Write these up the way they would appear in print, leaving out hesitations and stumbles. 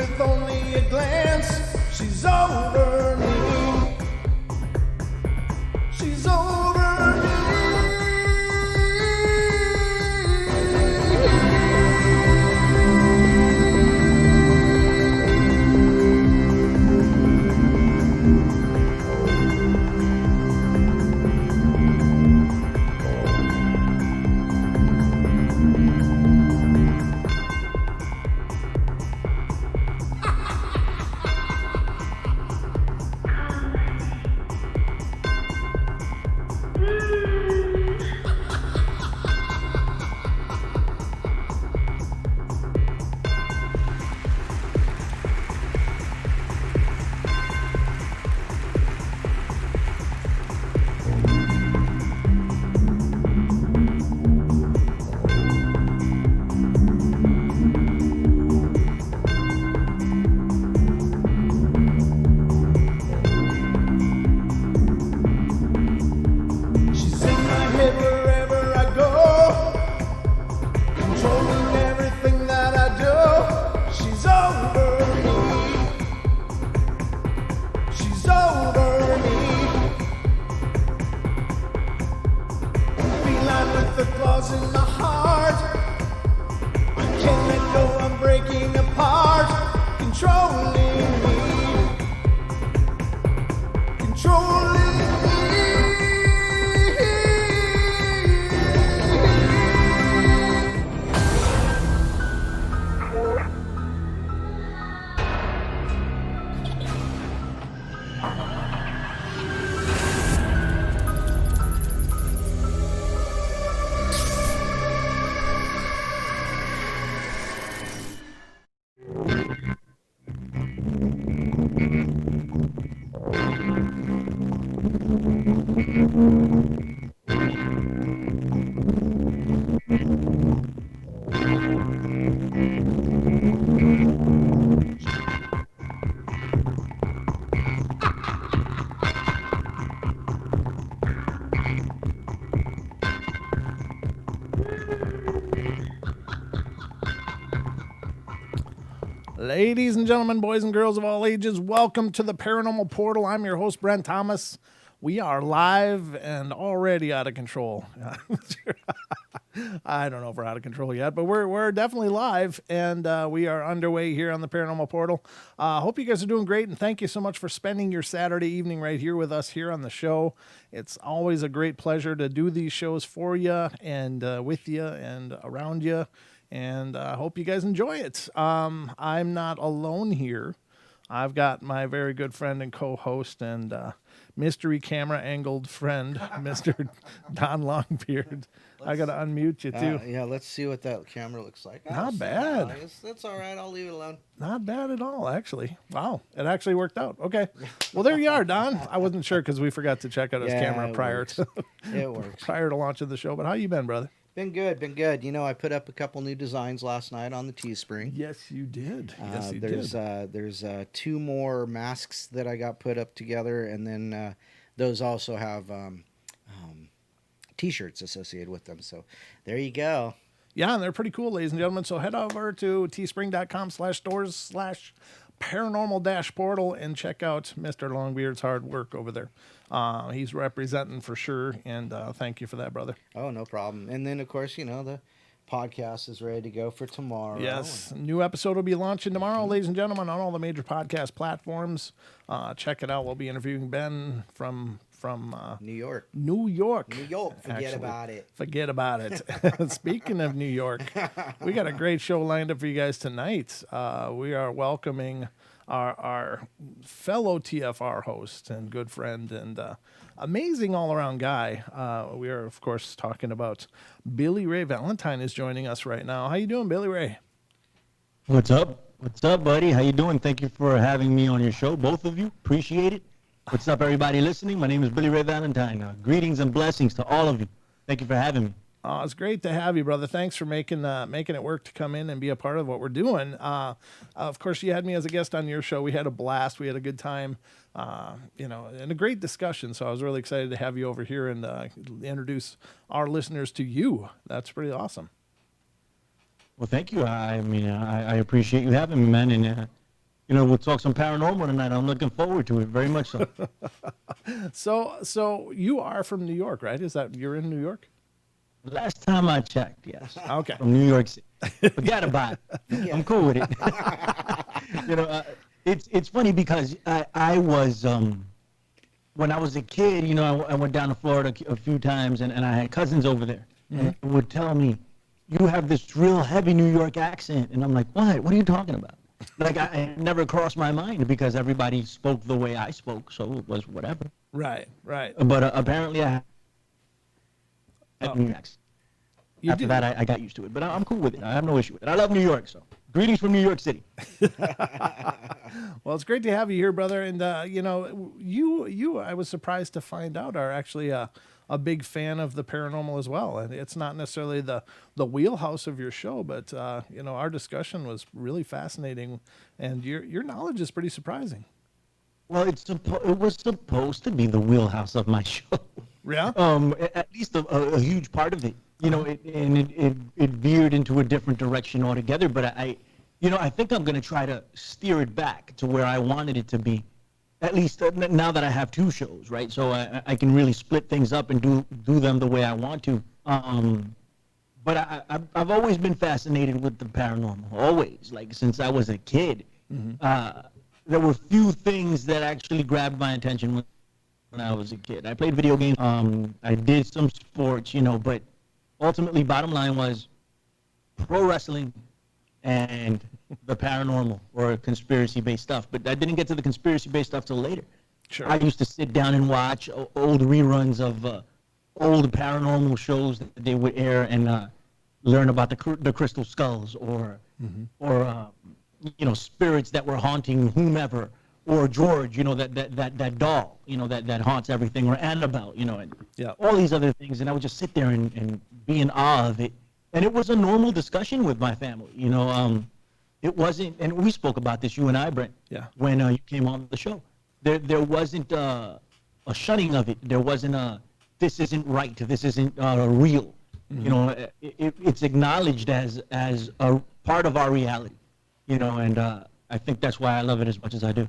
with only a glance. She's over me. She's over me. Ladies and gentlemen, boys and girls of all ages, welcome to the Paranormal Portal. I'm your host, Brent Thomas. We are live and already out of control. I don't know if we're out of control yet, but we're definitely live, and we are underway here on the Paranormal Portal. Hope you guys are doing great, and thank you so much for spending your Saturday evening right here with us here on the show. It's always a great pleasure to do these shows for you and with you and around you. And I hope you guys enjoy it. I'm not alone here. I've got my very good friend and co-host and mystery camera angled friend, Mr. Don Longbeard. I got to unmute you, too. Yeah, let's see what that camera looks like. Not bad. That's all right. I'll leave it alone. Not bad at all, actually. Wow. It actually worked out. Okay. Well, there you are, Don. I wasn't sure because we forgot to check out his camera prior to launching the show. But how you been, brother? Been good. You know, I put up a couple new designs last night on the Teespring. Yes, you did. There's two more masks that I got put up together, and then those also have T-shirts associated with them. So there you go. Yeah, and they're pretty cool, ladies and gentlemen. So head over to teespring.com/stores/paranormal-portal and check out Mr. Longbeard's hard work over there. He's representing for sure, and thank you for that, brother. Oh, no problem. And then, of course, you know, the podcast is ready to go for tomorrow. Yes, new episode will be launching tomorrow, ladies and gentlemen, on all the major podcast platforms. Check it out. We'll be interviewing Ben from New York. Forget about it. Speaking of New York, we got a great show lined up for you guys tonight. We are welcoming our fellow TFR host and good friend and amazing all-around guy. We are, of course, talking about Billy Ray Valentine is joining us right now. How you doing, Billy Ray? What's up? What's up, buddy? How you doing? Thank you for having me on your show, both of you. Appreciate it. What's up, everybody listening? My name is Billy Ray Valentine. Greetings and blessings to all of you. Thank you for having me. It's great to have you, brother. Thanks for making it work to come in and be a part of what we're doing. Of course, you had me as a guest on your show. We had a blast. We had a good time, and a great discussion. So I was really excited to have you over here and introduce our listeners to you. That's pretty awesome. Well, thank you. I mean, I appreciate you having me, man. And we'll talk some paranormal tonight. I'm looking forward to it very much so. So you are from New York, right? Is that you're in New York? Last time I checked, yes. Okay. From New York City. Forget about it. I'm cool with it. It's funny because I was when I was a kid, I went down to Florida a few times, and I had cousins over there, and they would tell me, "You have this real heavy New York accent," and I'm like, "What? What are you talking about?" Like it never crossed my mind because everybody spoke the way I spoke, so it was whatever. Right. But apparently I had New York accent. After that, I got used to it, but I'm cool with it. I have no issue with it. I love New York, so greetings from New York City. Well, it's great to have you here, brother. And you I was surprised to find out are actually a big fan of the paranormal as well. And it's not necessarily the wheelhouse of your show, but our discussion was really fascinating, and your knowledge is pretty surprising. Well, it was supposed to be the wheelhouse of my show. Yeah. At least a huge part of it. It veered into a different direction altogether. But I think I'm going to try to steer it back to where I wanted it to be. At least now that I have two shows, right? So I can really split things up and do them the way I want to. But I've always been fascinated with the paranormal, always. Like since I was a kid, there were few things that actually grabbed my attention when I was a kid. I played video games. I did some sports, but ultimately, bottom line was pro wrestling and the paranormal or conspiracy-based stuff. But I didn't get to the conspiracy-based stuff till later. Sure. I used to sit down and watch old reruns of old paranormal shows that they would air and learn about the crystal skulls or spirits that were haunting whomever. Or George, that doll, that haunts everything, or Annabelle, and all these other things. And I would just sit there and be in awe of it. And it was a normal discussion with my family, It wasn't, and we spoke about this, you and I, Brent, when you came on the show. There wasn't a shunning of it. There wasn't this isn't right, this isn't real. It's acknowledged as a part of our reality, and I think that's why I love it as much as I do.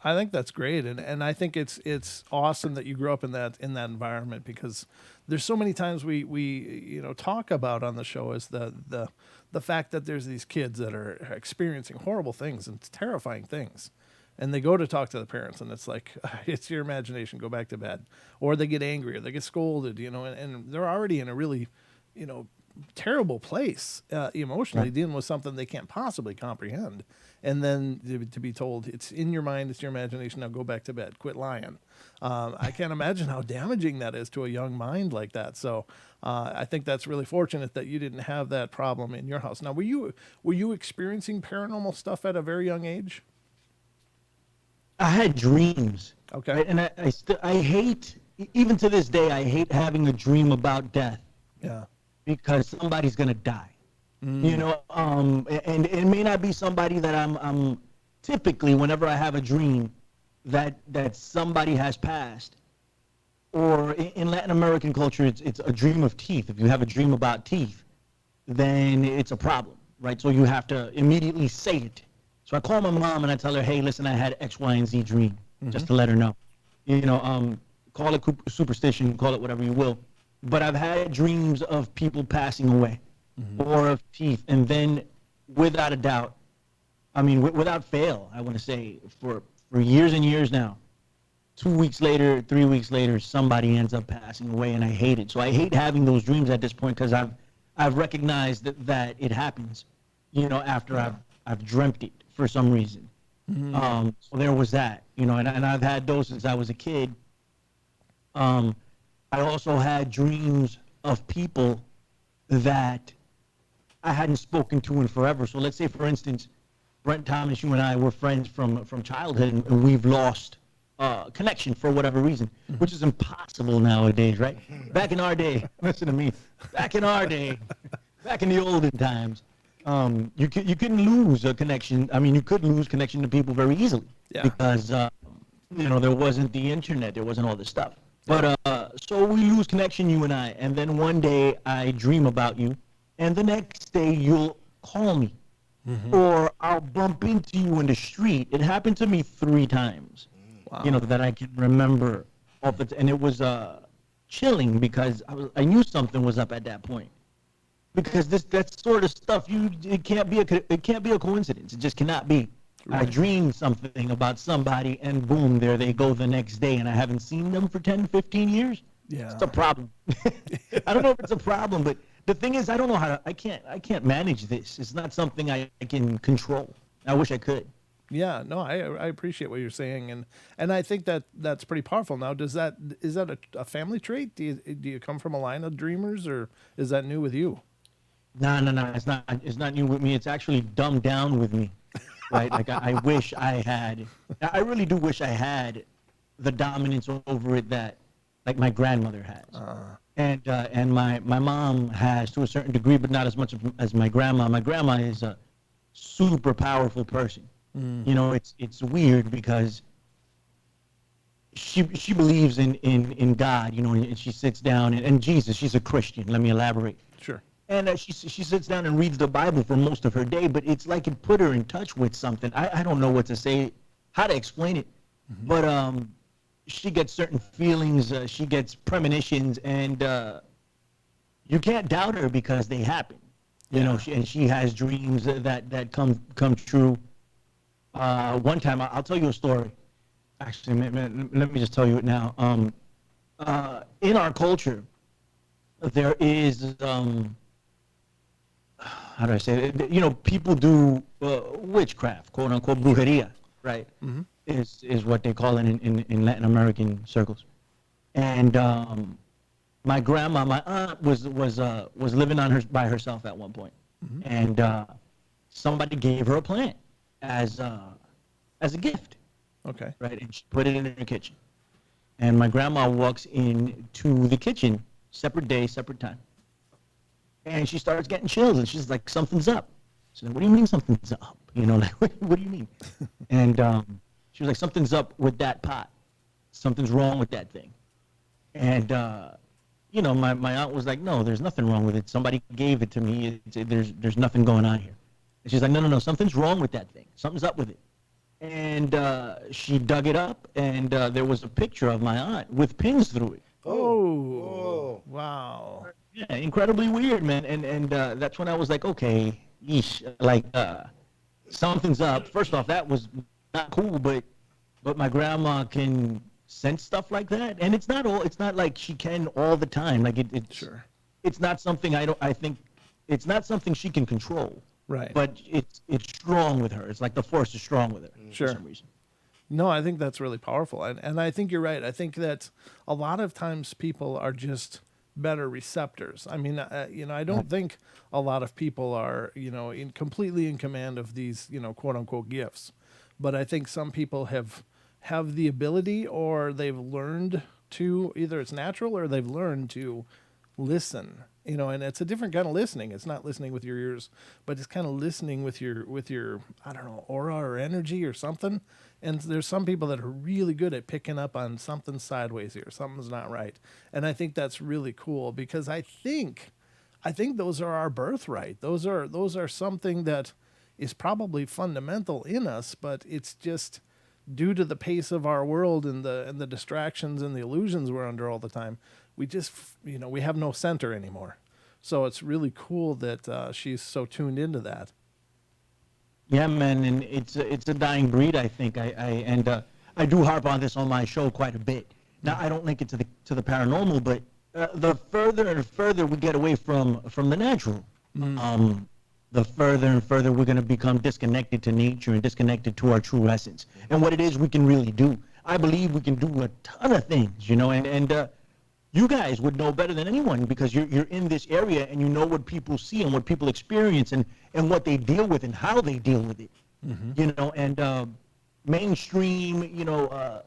I think that's great, and I think it's awesome that you grew up in that environment, because there's so many times we talk about on the show is the fact that there's these kids that are experiencing horrible things and terrifying things, and they go to talk to the parents, and it's like, it's your imagination, go back to bed, or they get angry or they get scolded, and they're already in a really terrible place emotionally, dealing with something they can't possibly comprehend. And then to be told, it's in your mind, it's your imagination, now go back to bed, quit lying. I can't imagine how damaging that is to a young mind like that. So I think that's really fortunate that you didn't have that problem in your house. Now, were you experiencing paranormal stuff at a very young age? I had dreams. Okay. Right? And I hate, even to this day, I hate having a dream about death. Yeah. Because somebody's going to die. And it may not be somebody that I'm typically, whenever I have a dream that somebody has passed, or in Latin American culture, it's a dream of teeth. If you have a dream about teeth, then it's a problem, right? So you have to immediately say it. So I call my mom and I tell her, hey, listen, I had X, Y, and Z dream, just to let her know. Call it superstition, call it whatever you will. But I've had dreams of people passing away, or of teeth, and then, without a doubt, without fail, I want to say, for years and years now, 2 weeks later, 3 weeks later, somebody ends up passing away, and I hate it. So I hate having those dreams at this point, because I've recognized that it happens, after I've dreamt it for some reason. So there was that, and I've had those since I was a kid. I also had dreams of people that I hadn't spoken to in forever. So let's say, for instance, Brent Thomas, you and I were friends from childhood, and we've lost connection for whatever reason, which is impossible nowadays, right? Back in our day, listen to me, back in our day, back in the olden times, you couldn't lose a connection. You could lose connection to people very easily because, there wasn't the internet, there wasn't all this stuff. But so we lose connection, you and I, and then one day I dream about you, and the next day you'll call me, or I'll bump into you in the street. It happened to me 3 times, Wow. you know, that I can remember. And it was chilling because I knew something was up at that point. Because that sort of stuff, it can't be a coincidence. It just cannot be. I dreamed something about somebody, and boom, there they go the next day, and I haven't seen them for 10, 15 years. Yeah. It's a problem. I don't know if it's a problem, but the thing is, I don't know how to. I can't manage this. It's not something I can control. I wish I could. Yeah, no, I appreciate what you're saying, and I think that's pretty powerful. Now, is that a family trait? Do you come from a line of dreamers, or is that new with you? No. It's not new with me. It's actually dumbed down with me, right? Like I wish I had. I really do wish I had the dominance over it that, like, my grandmother has, and my mom has to a certain degree, but not as much as my grandma. My grandma is a super powerful person. You know, it's weird because she believes in God, you know, and she sits down and Jesus. She's a Christian. Let me elaborate. Sure. And she sits down and reads the Bible for most of her day, but it's like it put her in touch with something. I don't know what to say, how to explain it, but she gets certain feelings, she gets premonitions, and you can't doubt her because they happen. You know, she has dreams that come true. One time, I'll tell you a story. Actually, let me just tell you it now. In our culture, there is, how do I say it? You know, people do witchcraft, quote unquote, brujeria, right? Is what they call it in Latin American circles. And my grandma, my aunt was living by herself at one point, and somebody gave her a plant as a gift. Okay. Right, and she put it in her kitchen. And my grandma walks into the kitchen, separate day, separate time. And she starts getting chills, and she's like, something's up. She's like, what do you mean something's up? You know, like, what do you mean? And she was like, something's up with that pot. Something's wrong with that thing. And, you know, my aunt was like, no, there's nothing wrong with it. Somebody gave it to me. There's nothing going on here. And she's like, no, something's wrong with that thing. Something's up with it. And she dug it up, and there was a picture of my aunt with pins through it. Oh, wow. Yeah, incredibly weird, man. And that's when I was like, okay, yeesh, like something's up. First off, that was not cool, but my grandma can sense stuff like that, and it's not like she can all the time. Like it's not something I think it's not something she can control. Right. But it's strong with her. It's like the force is strong with her Sure. for some reason. No, I think that's really powerful, and I think you're right. I think that a lot of times people are just better receptors. I mean, you know, I don't think a lot of people are, you know, completely in command of these, you know, quote unquote gifts, but I think some people have the ability, or they've learned to, either it's natural or they've learned to listen. You know, and it's a different kind of listening. It's not listening with your ears, but it's kind of listening with your I don't know, aura or energy or something. And there's some people that are really good at picking up on something sideways here, something's not right. And I think that's really cool, because I think those are our birthright. Those are something that is probably fundamental in us, but it's just due to the pace of our world and the distractions and the illusions we're under all the time. We just, you know, we have no center anymore. So it's really cool that she's so tuned into that. Yeah, man, and it's a dying breed, I think. I do harp on this on my show quite a bit. Now, I don't link it to the paranormal, but the further and further we get away from the natural, the further and further we're going to become disconnected to nature and disconnected to our true essence and what it is we can really do. I believe we can do a ton of things, you know, and you guys would know better than anyone, because you're in this area and you know what people see and what people experience and what they deal with and how they deal with it. You know, and mainstream, you know,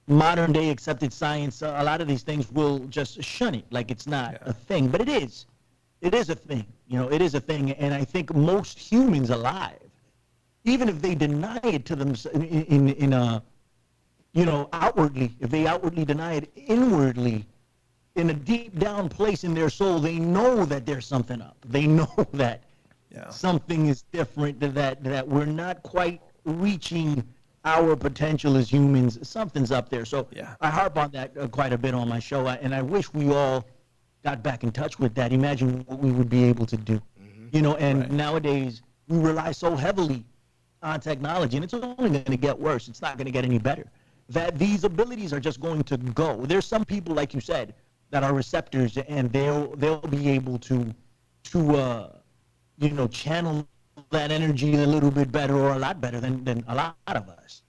modern day accepted science, a lot of these things will just shun it like it's not a thing, but it is. It is a thing, you know, it is a thing. And I think most humans alive, even if they deny it to them you know, outwardly, if they outwardly deny it, inwardly, in a deep down place in their soul, they know that there's something up. They know that Yeah. something is different, that we're not quite reaching our potential as humans. Something's up there. So Yeah. I harp on that quite a bit on my show, and I wish we all got back in touch with that. Imagine what we would be able to do. And Right. nowadays we rely so heavily on technology, and it's only going to get worse. It's not going to get any better. That these abilities are just going to go. There's some people, like you said, that are receptors, and they'll be able to channel that energy a little bit better, or a lot better than a lot of us.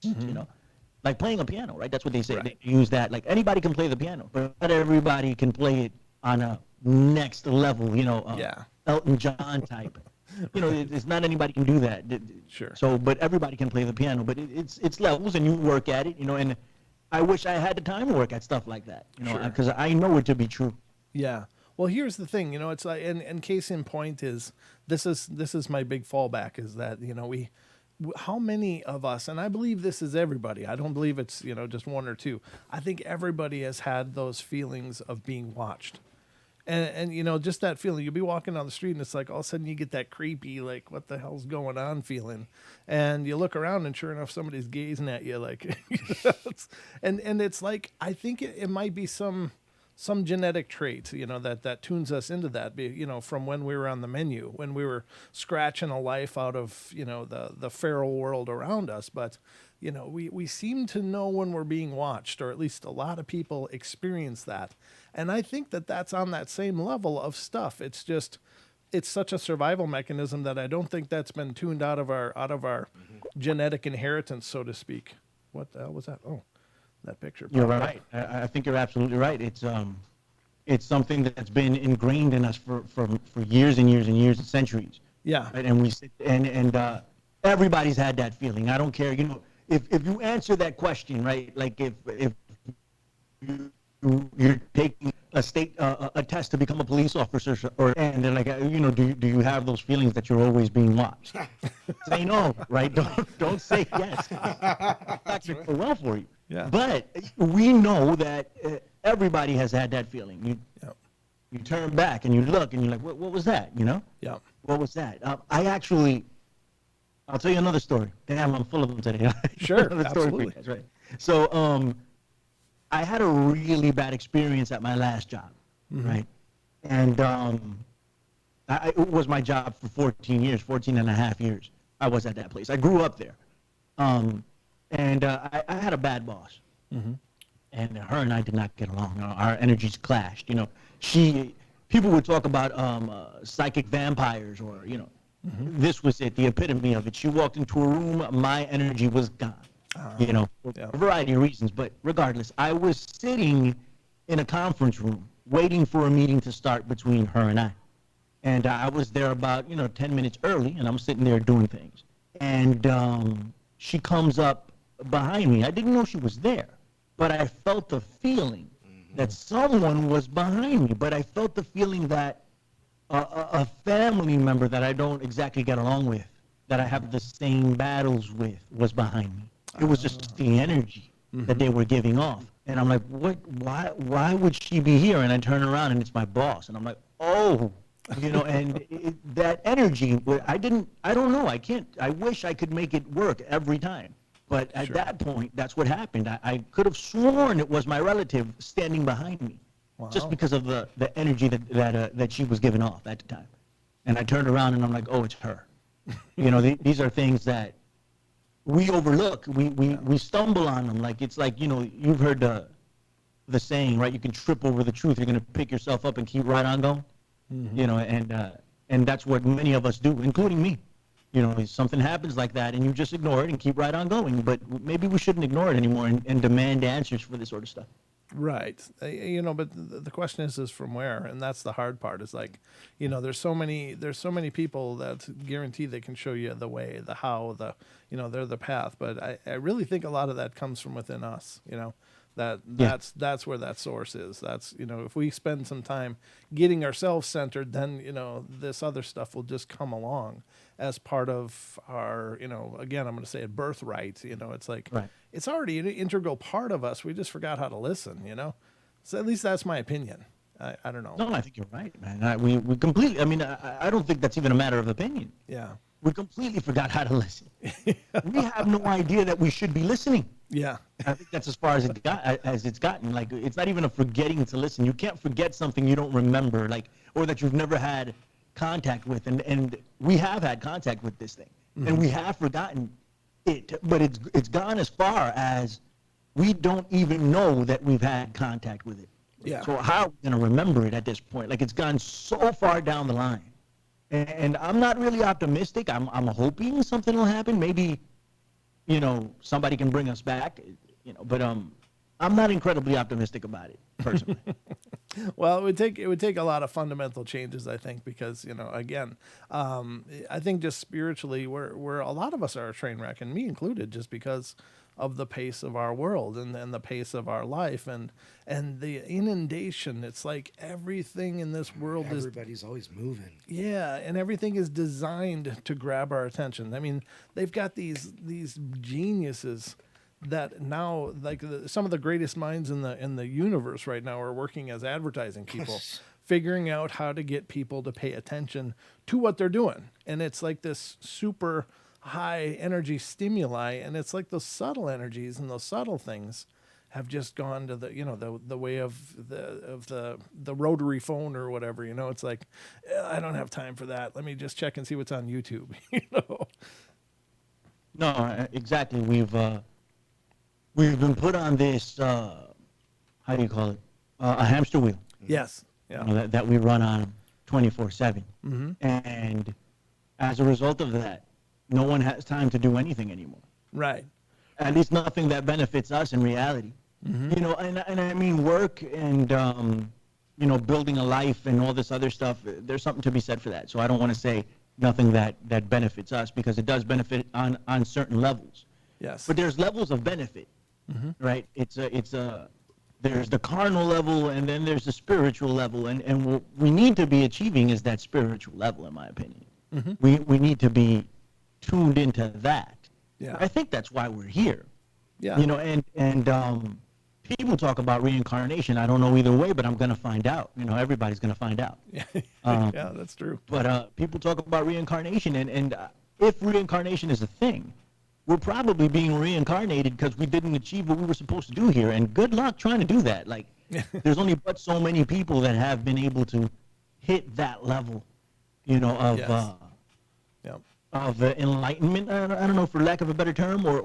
Like playing a piano, right? That's what they say. Right. They use that. Like anybody can play the piano, but not everybody can play it on a next level. Yeah. Elton John type. It's not anybody can do that. Sure. So, but everybody can play the piano. But it's levels, and you work at it. And I wish I had the time to work at stuff like that. Sure. Because I know it to be true. Yeah. Well, here's the thing, it's like, and case in point is this is my big fallback is that, how many of us, and I believe this is everybody. I don't believe it's, just one or two. I think everybody has had those feelings of being watched. And just that feeling, you'll be walking down the street and it's like all of a sudden you get that creepy, like, what the hell's going on feeling. And you look around and sure enough, somebody's gazing at you like, and it's like, I think it might be some genetic trait, that tunes us into that, from when we were on the menu, when we were scratching a life out of, the feral world around us. But, we seem to know when we're being watched, or at least a lot of people experience that. And I think that that's on that same level of stuff. It's just, it's such a survival mechanism that I don't think that's been tuned out of our genetic inheritance, so to speak. What the hell was that? Oh, that picture. You're right. I think you're absolutely right. It's something that's been ingrained in us for years and years and years and centuries. Yeah. Right? And we sit and everybody's had that feeling. I don't care. If you answer that question, right? Like if you're taking a test to become a police officer, and they're like, do you have those feelings that you're always being watched? Say no, right? Don't say yes. It's not going to go well for you. Yeah. But we know that everybody has had that feeling. You turn back and you look and you're like, what was that? Yeah. What was that? I'll tell you another story. Damn, I'm full of them today. Sure, Another story for you absolutely. guys, right. So I had a really bad experience at my last job, right? And it was my job for 14 and a half years. I was at that place. I grew up there. And I had a bad boss. And her and I did not get along. Our energies clashed. People would talk about psychic vampires, or this was it, the epitome of it. She walked into a room, my energy was gone. For a variety of reasons, but regardless, I was sitting in a conference room waiting for a meeting to start between her and I. And I was there about 10 minutes early, and I'm sitting there doing things. And she comes up behind me. I didn't know she was there, but I felt the feeling that someone was behind me. But I felt the feeling that a family member that I don't exactly get along with, that I have the same battles with, was behind me. It was just the energy that they were giving off. And I'm like, what? Why would she be here? And I turn around and it's my boss. And I'm like, oh, and that energy, I don't know. I wish I could make it work every time. But at that point, that's what happened. I could have sworn it was my relative standing behind me, just because of the energy that she was giving off at the time. And I turned around and I'm like, oh, it's her. These are things that we overlook. We stumble on them. Like, it's like, you've heard the saying, right? You can trip over the truth. You're going to pick yourself up and keep right on going. And that's what many of us do, including me. Something happens like that, and you just ignore it and keep right on going. But maybe we shouldn't ignore it anymore and demand answers for this sort of stuff. Right. But the question is from where? And that's the hard part. Is like, there's so many people that guarantee they can show you the way, the how, they're the path. But I really think a lot of that comes from within us, that's where that source is. That's, if we spend some time getting ourselves centered, then, this other stuff will just come along as part of our, again, I'm going to say it, birthright. It's like, right. It's already an integral part of us. We just forgot how to listen, So at least that's my opinion. I don't know. No, I think you're right, man. We completely. I mean, I don't think that's even a matter of opinion. Yeah. We completely forgot how to listen. We have no idea that we should be listening. Yeah. I think that's as far as it's gotten. Like, it's not even a forgetting to listen. You can't forget something you don't remember, like, or that you've never had contact with. And we have had contact with this thing, and we have forgotten it. But it's gone as far as we don't even know that we've had contact with it. Yeah. So how are we going to remember it at this point? Like, it's gone so far down the line. And I'm not really optimistic. I'm hoping something will happen. Maybe, somebody can bring us back, but I'm not incredibly optimistic about it, personally. Well, it would take a lot of fundamental changes, I think, because again, I think just spiritually, we're a lot of us are a train wreck, and me included, just because of the pace of our world and the pace of our life and the inundation. It's like everything in this world everybody's always moving. Yeah, and everything is designed to grab our attention. I mean, they've got these geniuses that now, like, some of the greatest minds in the universe right now are working as advertising people, figuring out how to get people to pay attention to what they're doing. And it's like this super high energy stimuli, and it's like those subtle energies and those subtle things have just gone to the way of the rotary phone or whatever. It's like, I don't have time for that. Let me just check and see what's on YouTube. No, exactly. We've been put on this, how do you call it, a hamster wheel. Yes. Yeah. That we run on 24/7. And as a result of that, no one has time to do anything anymore. Right. At least nothing that benefits us in reality. And I mean, work and building a life and all this other stuff, there's something to be said for that. So I don't want to say nothing that benefits us, because it does benefit on certain levels. Yes. But there's levels of benefit, right? There's the carnal level, and then there's the spiritual level, and what we need to be achieving is that spiritual level, in my opinion. We need to be tuned into that. Yeah. I think that's why we're here. Yeah. And people talk about reincarnation. I don't know either way, but I'm going to find out. Everybody's going to find out. Yeah, that's true. But people talk about reincarnation, and if reincarnation is a thing, we're probably being reincarnated because we didn't achieve what we were supposed to do here. And good luck trying to do that. Like, there's only but so many people that have been able to hit that level, of Yes. Yep. of enlightenment. I don't know, for lack of a better term, or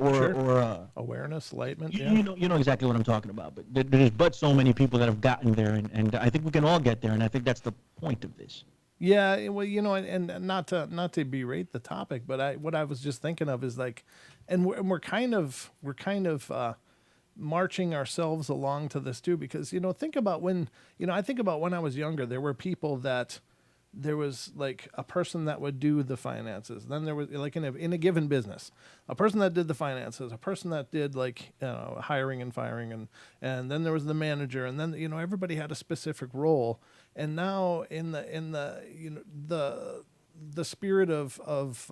Awareness, enlightenment. you know exactly what I'm talking about. But there's but so many people that have gotten there, and I think we can all get there, and I think that's the point of this. Yeah, well, and not to berate the topic, but what I was just thinking of is like, and we're kind of marching ourselves along to this too, because think about when I think about when I was younger, there were people that there was like a person that would do the finances. Then there was like in a given business, a person that did the finances, a person that did like hiring and firing, and then there was the manager, and then everybody had a specific role. And now in the the spirit of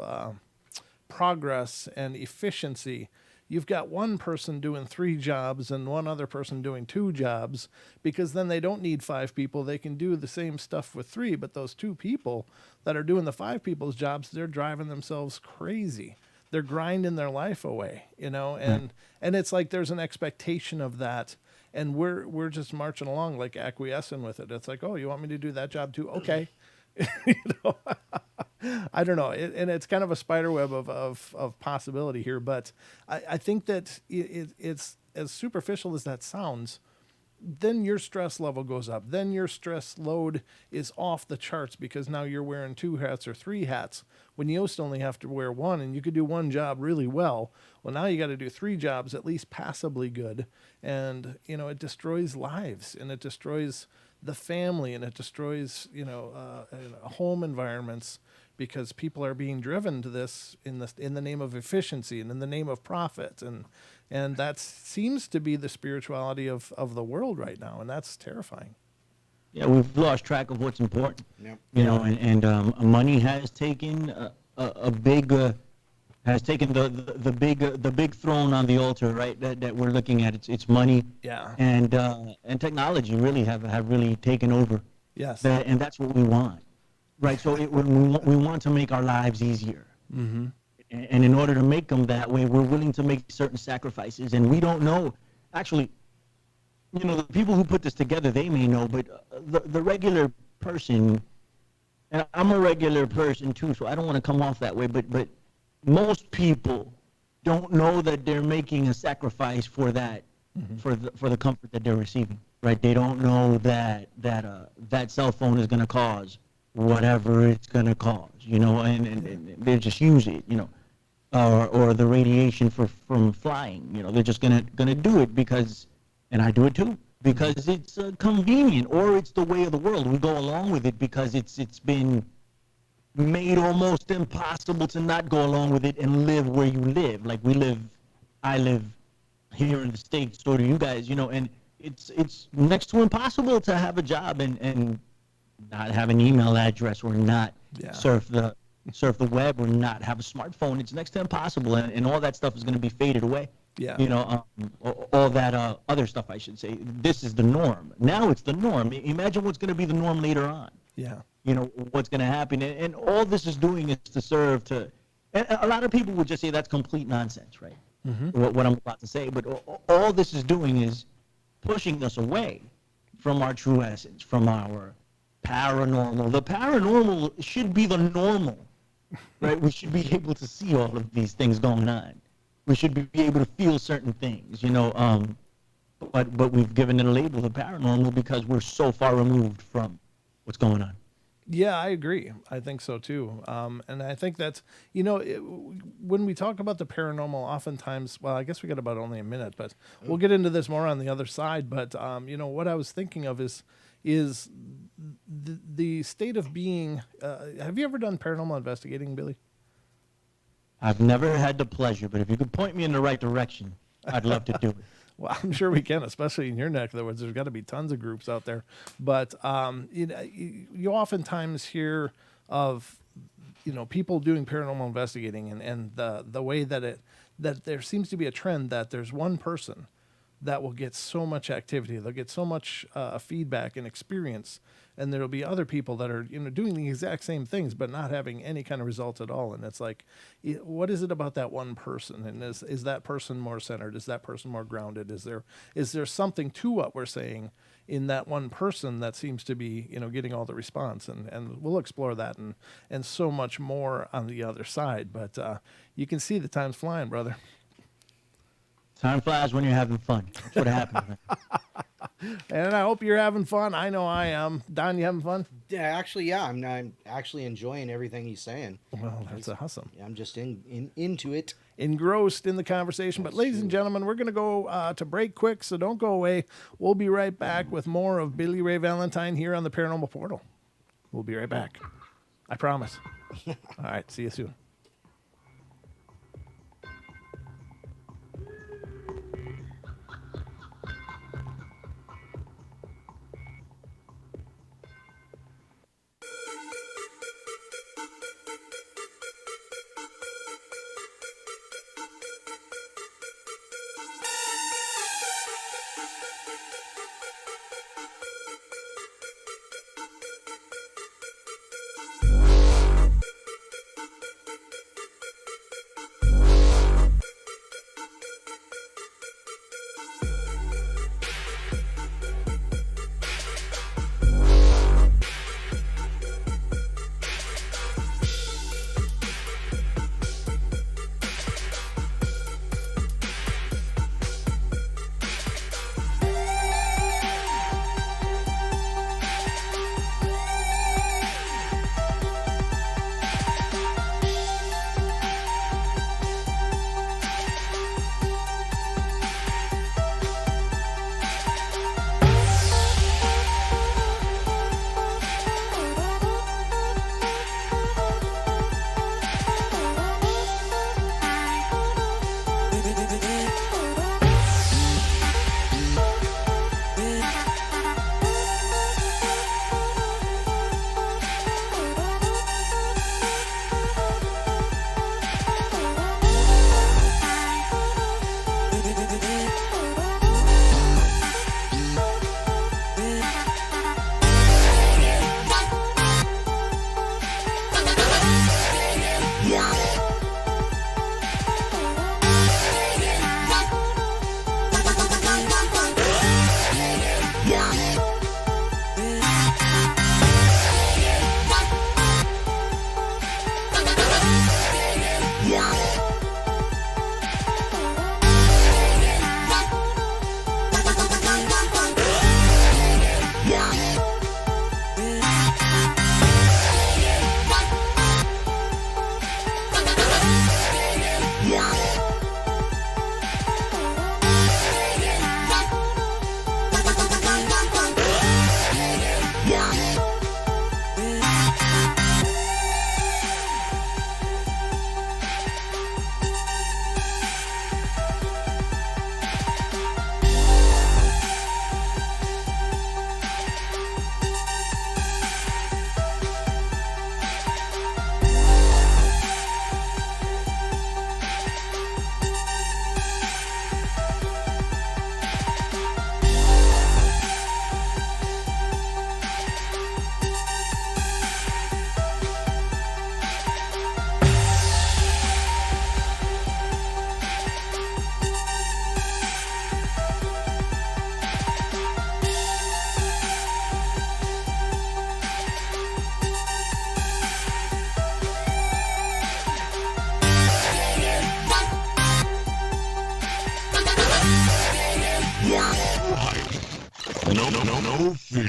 progress and efficiency, you've got one person doing 3 jobs and one other person doing 2 jobs, because then they don't need 5 people. They can do the same stuff with 3, but those 2 people that are doing the 5 people's jobs, they're driving themselves crazy. They're grinding their life away, and it's like there's an expectation of that, and we're just marching along, like acquiescing with it. It's like, oh, you want me to do that job too? Okay. I don't know, and it's kind of a spider web of possibility here, but I think that it's as superficial as that sounds. Then your stress level goes up. Then your stress load is off the charts, because now you're wearing 2 hats or 3 hats when you used to only have to wear 1, and you could do 1 job really well. Well, now you got to do 3 jobs at least passably good, and it destroys lives, and it destroys the family, and it destroys home environments, because people are being driven to this in the name of efficiency and in the name of profit, and that seems to be the spirituality of the world right now, and that's terrifying. Yeah, we've lost track of what's important. Yep. And money has taken a big has taken the big throne on the altar, right? That we're looking at. It's money, Yeah. and technology really have really taken over. Yes. And that's what we want, right? So we want to make our lives easier. Mm-hmm. And in order to make them that way, we're willing to make certain sacrifices. And we don't know, actually, the people who put this together, they may know, but the regular person, and I'm a regular person too, so I don't want to come off that way, but most people don't know that they're making a sacrifice for that, for the comfort that they're receiving, right? They don't know that cell phone is going to cause whatever it's going to cause, and they just use it, or the radiation from flying, they're just gonna do it because, and I do it too, because it's convenient, or it's the way of the world. We go along with it because it's been made almost impossible to not go along with it and live where you live. Like I live here in the States, so do you guys, and it's next to impossible to have a job and not have an email address, or not surf the web, or not have a smartphone. It's next to impossible, and all that stuff is going to be faded away. Yeah. All that other stuff, I should say. This is the norm. Now it's the norm. Imagine what's going to be the norm later on. Yeah. What's going to happen. And all this is doing is to serve to, and a lot of people would just say that's complete nonsense, right? What I'm about to say. But all this is doing is pushing us away from our true essence, from our paranormal. The paranormal should be the normal, right? We should be able to see all of these things going on. We should be able to feel certain things, but we've given it a label, the paranormal, because we're so far removed from what's going on. Yeah, I agree. I think so too. And I think that's, when we talk about the paranormal, oftentimes, well, I guess we got about only a minute, but we'll get into this more on the other side. But, what I was thinking of is the state of being. Have you ever done paranormal investigating, Billy? I've never had the pleasure, but if you could point me in the right direction, I'd love to do it. Well, I'm sure we can, especially in your neck of the woods. There's got to be tons of groups out there. But you oftentimes hear of people doing paranormal investigating, and the way that there seems to be a trend that there's one person that will get so much activity, they'll get so much feedback and experience, and there'll be other people that are doing the exact same things but not having any kind of results at all. And it's like, what is it about that one person? And is that person more centered? Is that person more grounded? Is there something to what we're saying in that one person that seems to be getting all the response? And we'll explore that and so much more on the other side. But you can see the time's flying, brother. Time flies when you're having fun. That's what happens. And I hope you're having fun. I know I am. Don, you having fun? Yeah, actually, yeah. I'm actually enjoying everything he's saying. Well, that's awesome. I'm just into it. Engrossed in the conversation. But ladies and gentlemen, we're going to go to break quick, so don't go away. We'll be right back with more of Billy Ray Valentine here on the Paranormal Portal. We'll be right back. I promise. All right. See you soon. no fear.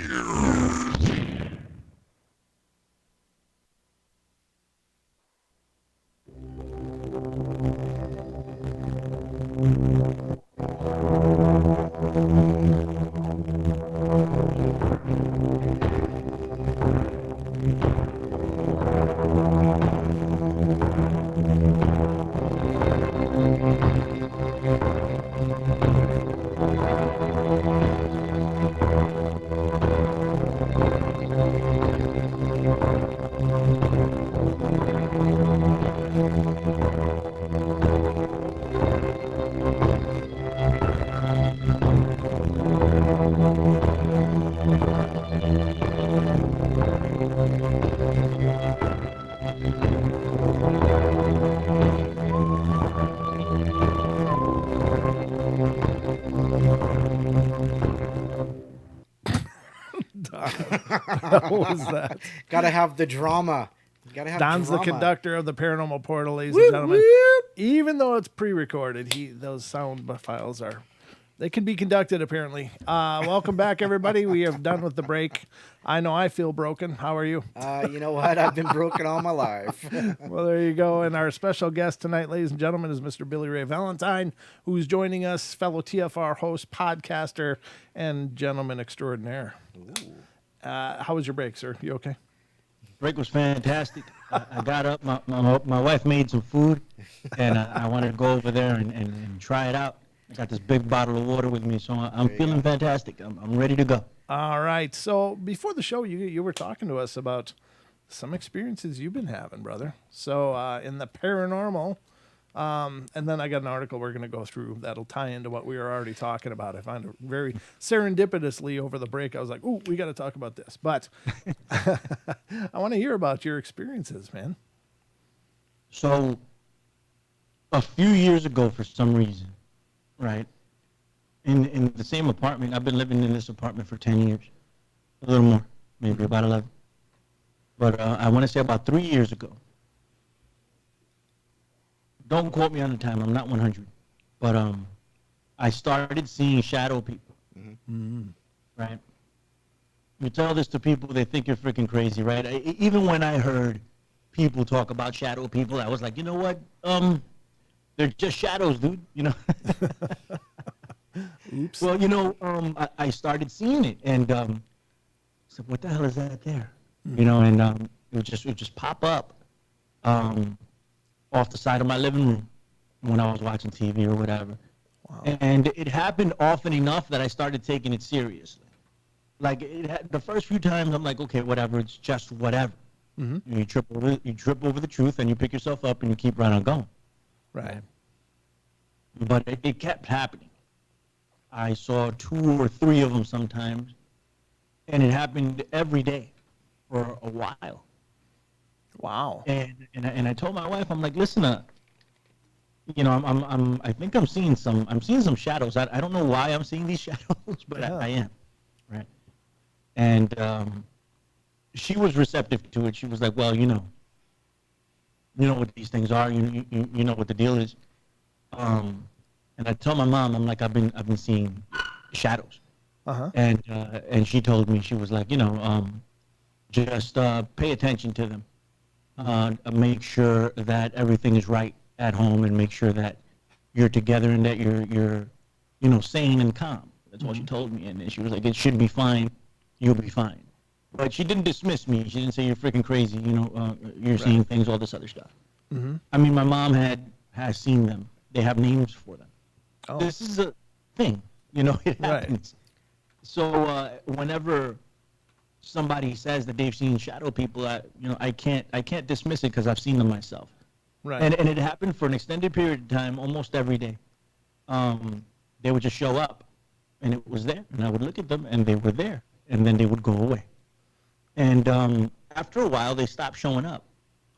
What was that? Gotta have the drama. Gotta have Don's drama. the conductor of the Paranormal Portal, ladies Whoop, and gentlemen. whoop. Even though it's pre-recorded, those sound files they can be conducted apparently. Welcome back, everybody. We have done with the break. I know I feel broken. How are you? You know what? I've been broken all my life. Well, there you go. And our special guest tonight, ladies and gentlemen, is Mr. Billy Ray Valentine, who's joining us, fellow TFR host, podcaster, and gentleman extraordinaire. How was your break, sir? You okay? Break was fantastic. I got up. My wife made some food, and I wanted to go over there and try it out. I got this big bottle of water with me, so I'm feeling fantastic. I'm ready to go. All right. So before the show, you were talking to us about some experiences you've been having, brother. So in the paranormal, and then I got an article we're going to go through that'll tie into what we were already talking about. I found it very serendipitously over the break. I was like, "Ooh, we got to talk about this." But I want to hear about your experiences, man. So a few years ago, for some reason, right, in the same apartment, I've been living in this apartment for 10 years, a little more, maybe about 11. But I want to say about 3 years ago. Don't quote me on the time. I'm not 100. But I started seeing shadow people. Right? You tell this to people, they think you're freaking crazy, right? Even when I heard people talk about shadow people, I was like, you know what? They're just shadows, dude. You know. Oops. Well, you know, I started seeing it, and I said, "What the hell is that there?" You know, and it would just pop up off the side of my living room when I was watching TV or whatever. Wow. And it happened often enough that I started taking it seriously. Like the first few times, I'm like, okay, whatever, it's just whatever. Mm-hmm. You trip over the truth, and you pick yourself up, and you keep right on going. Right. But it kept happening. I saw 2 or 3 of them sometimes, and it happened every day for a while. Wow. And I told my wife, I'm like, listen, you know, I think I'm seeing some shadows. I don't know why I'm seeing these shadows, but I am, right? And she was receptive to it. She was like, well, you know what these things are. You know what the deal is. And I told my mom, I'm like, I've been seeing shadows. And she told me, she was like, you know, just pay attention to them. Make sure that everything is right at home, and make sure that you're together and that you're you know, sane and calm. That's what she told me. And she was like, it should be fine. You'll be fine. But she didn't dismiss me. She didn't say you're freaking crazy. You know, you're seeing things, all this other stuff. I mean, my mom has seen them. They have names for them. Oh. This is a thing. You know, it happens. Right. So whenever somebody says that they've seen shadow people, I can't dismiss it because I've seen them myself. Right. And it happened for an extended period of time, almost every day. They would just show up, and it was there, and I would look at them, and they were there, and then they would go away. And after a while, they stopped showing up.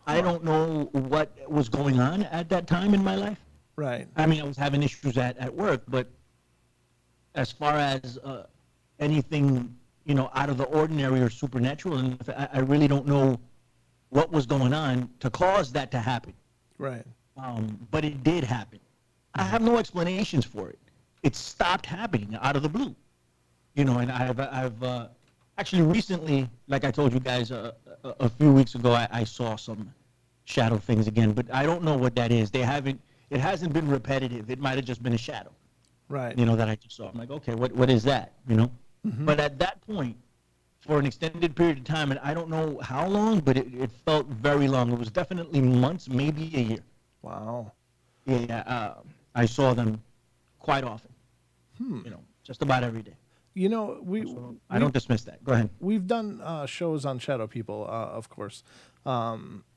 I don't know what was going on at that time in my life. Right. I mean, I was having issues at work, but as far as anything, you know, out of the ordinary or supernatural, and I really don't know what was going on to cause that to happen. Right. But it did happen. I have no explanations for it. It stopped happening out of the blue. And I've actually recently, like I told you guys a few weeks ago, I saw some shadow things again, but I don't know what that is. It hasn't been repetitive. It might have just been a shadow, Right. that I just saw. I'm like, okay, what is that, But at that point, for an extended period of time, and I don't know how long, but it felt very long. It was definitely months, maybe a year. Wow. Yeah, I saw them quite often, just about every day. I don't dismiss that. Go ahead. We've done shows on shadow people, of course,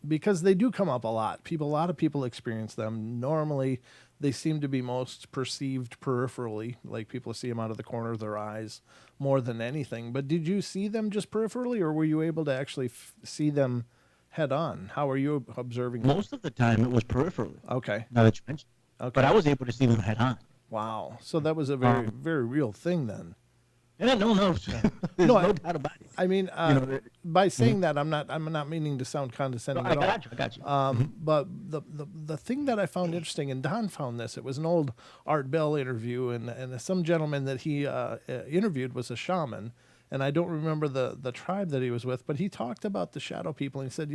because they do come up a lot. A lot of people experience them. Normally, they seem to be most perceived peripherally, like people see them out of the corner of their eyes more than anything. But did you see them just peripherally, or were you able to actually see them head on? How are you observing them? Most of the time, it was peripherally. Okay. Now that you mentioned, Okay. but I was able to see them head on. Wow. So that was a very, very real thing then. Yeah, no, there's no doubt about it. I mean, by saying that, I'm not meaning to sound condescending at all. I got you. But the thing that I found interesting, and Don found this, it was an old Art Bell interview, and some gentleman that he interviewed was a shaman, and I don't remember the tribe that he was with, but he talked about the shadow people, and he said,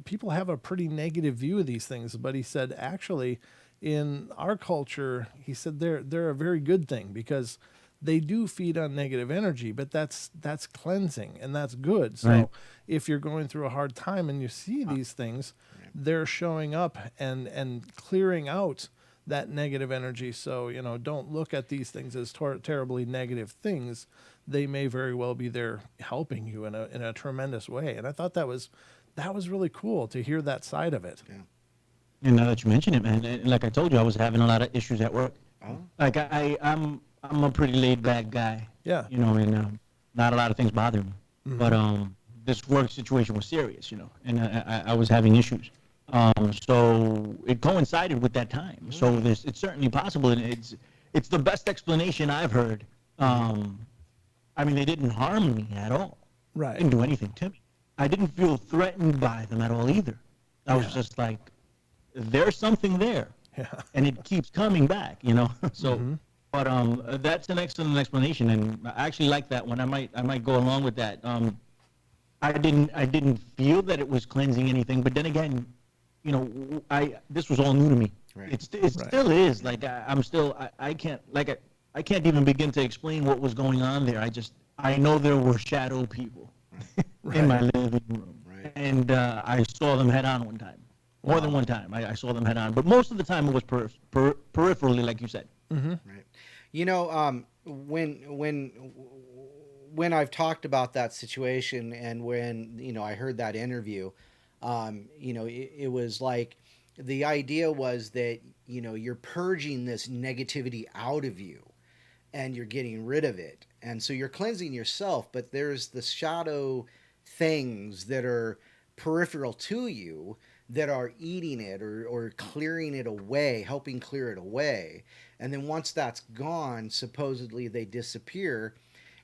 people have a pretty negative view of these things, but he said, actually, in our culture, he said they're a very good thing, because they do feed on negative energy, but that's cleansing, and that's good. So Right. if you're going through a hard time and you see these things, they're showing up and clearing out that negative energy. So, don't look at these things as terribly negative things. They may very well be there helping you in a tremendous way. And I thought that was really cool to hear that side of it. Yeah. And now that you mention it, man, and like I told you, I was having a lot of issues at work. Oh. Like I'm a pretty laid back guy. Yeah. And not a lot of things bother me. Mm-hmm. But this work situation was serious, and I was having issues. So it coincided with that time. Mm-hmm. So it's certainly possible, and it's the best explanation I've heard. I mean, they didn't harm me at all. Right. They didn't do anything to me. I didn't feel threatened by them at all either. I was just like, there's something there. Yeah. And it keeps coming back, So, but that's an excellent explanation, and I actually like that one. I might go along with that. I didn't feel that it was cleansing anything, but then again, this was all new to me. Right. It still is. Like I can't even begin to explain what was going on there. I know there were shadow people in my living room, and I saw them head on one time. More than one time, I saw them head on, but most of the time it was peripherally, like you said. Mm-hmm. Right. When I've talked about that situation, and when I heard that interview, it was like the idea was that you're purging this negativity out of you, and you're getting rid of it, and so you're cleansing yourself. But there's the shadow things that are peripheral to you, that are eating it or clearing it away, helping clear it away. And then once that's gone, supposedly they disappear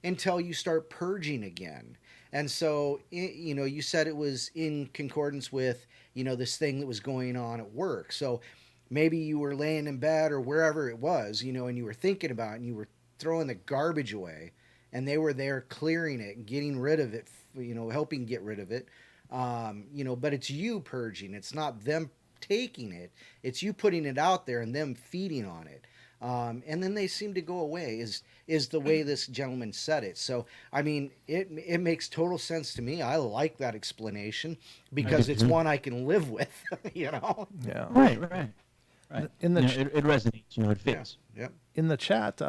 until you start purging again. And so, you said it was in concordance with, this thing that was going on at work. So maybe you were laying in bed or wherever it was, and you were thinking about it, and you were throwing the garbage away, and they were there clearing it and getting rid of it, helping get rid of it. But it's you purging. It's not them taking it. It's you putting it out there and them feeding on it. And then they seem to go away is the way this gentleman said it. So, I mean, it makes total sense to me. I like that explanation because it's one I can live with, Yeah. Right. In the it resonates, it fits. Yeah. Yep. In the chat,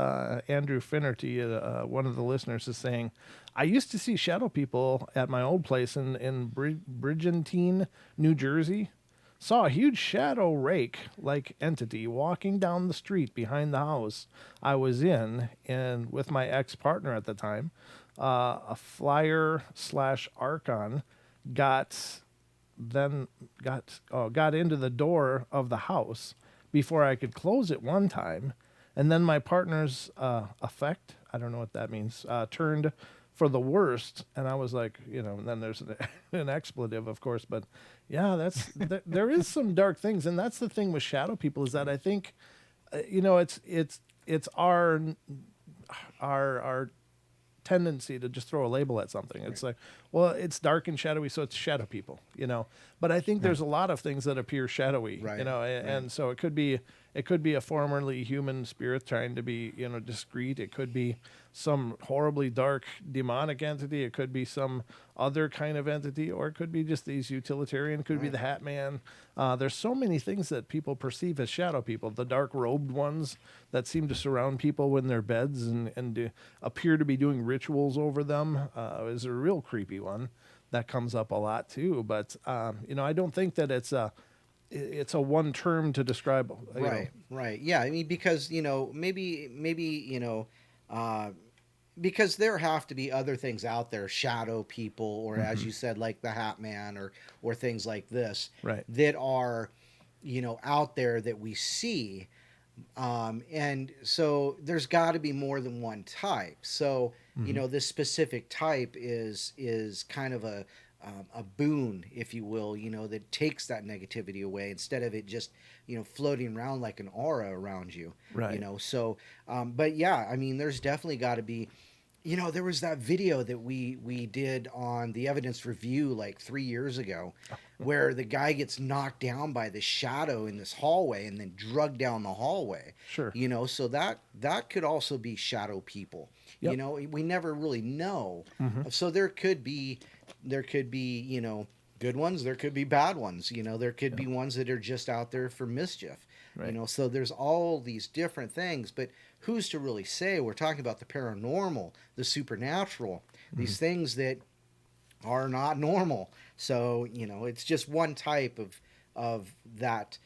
Andrew Finnerty, one of the listeners, is saying, I used to see shadow people at my old place in Bridgentine, New Jersey. Saw a huge shadow rake-like entity walking down the street behind the house I was in, and with my ex-partner at the time. A flyer/Archon got into the door of the house before I could close it one time, and then my partner's effect, I don't know what that means, turned for the worst, and I was like, and then there's an expletive, of course, but yeah, there is some dark things, and that's the thing with shadow people, is that I think, it's our our tendency to just throw a label at something. It's like, well, it's dark and shadowy, so it's shadow people, But I think there's a lot of things that appear shadowy, Right. and so it could be a formerly human spirit trying to be, discreet. It could be some horribly dark demonic entity. It could be some other kind of entity, or it could be just these utilitarian. It could be the Hat Man. There's so many things that people perceive as shadow people. The dark robed ones that seem to surround people in their beds and appear to be doing rituals over them is a real creepy one that comes up a lot too. But I don't think that it's a one term to describe. Right. Yeah. I mean, because maybe because there have to be other things out there, shadow people, or as you said, like the Hat Man, or things like this, Right. that are out there that we see. And so there's got to be more than one type. So, this specific type is kind of a boon, if you will, that takes that negativity away instead of it just, floating around like an aura around you, Right. So, but yeah, I mean, there's definitely got to be, there was that video that we did on the Evidence Review like 3 years ago, where the guy gets knocked down by the shadow in this hallway and then drugged down the hallway. Sure. So that could also be shadow people. Yep. We never really know. So there could be, good ones. There could be bad ones. There could be ones that are just out there for mischief. Right. So there's all these different things, but who's to really say? We're talking about the paranormal, the supernatural, these things that are not normal. So, it's just one type of that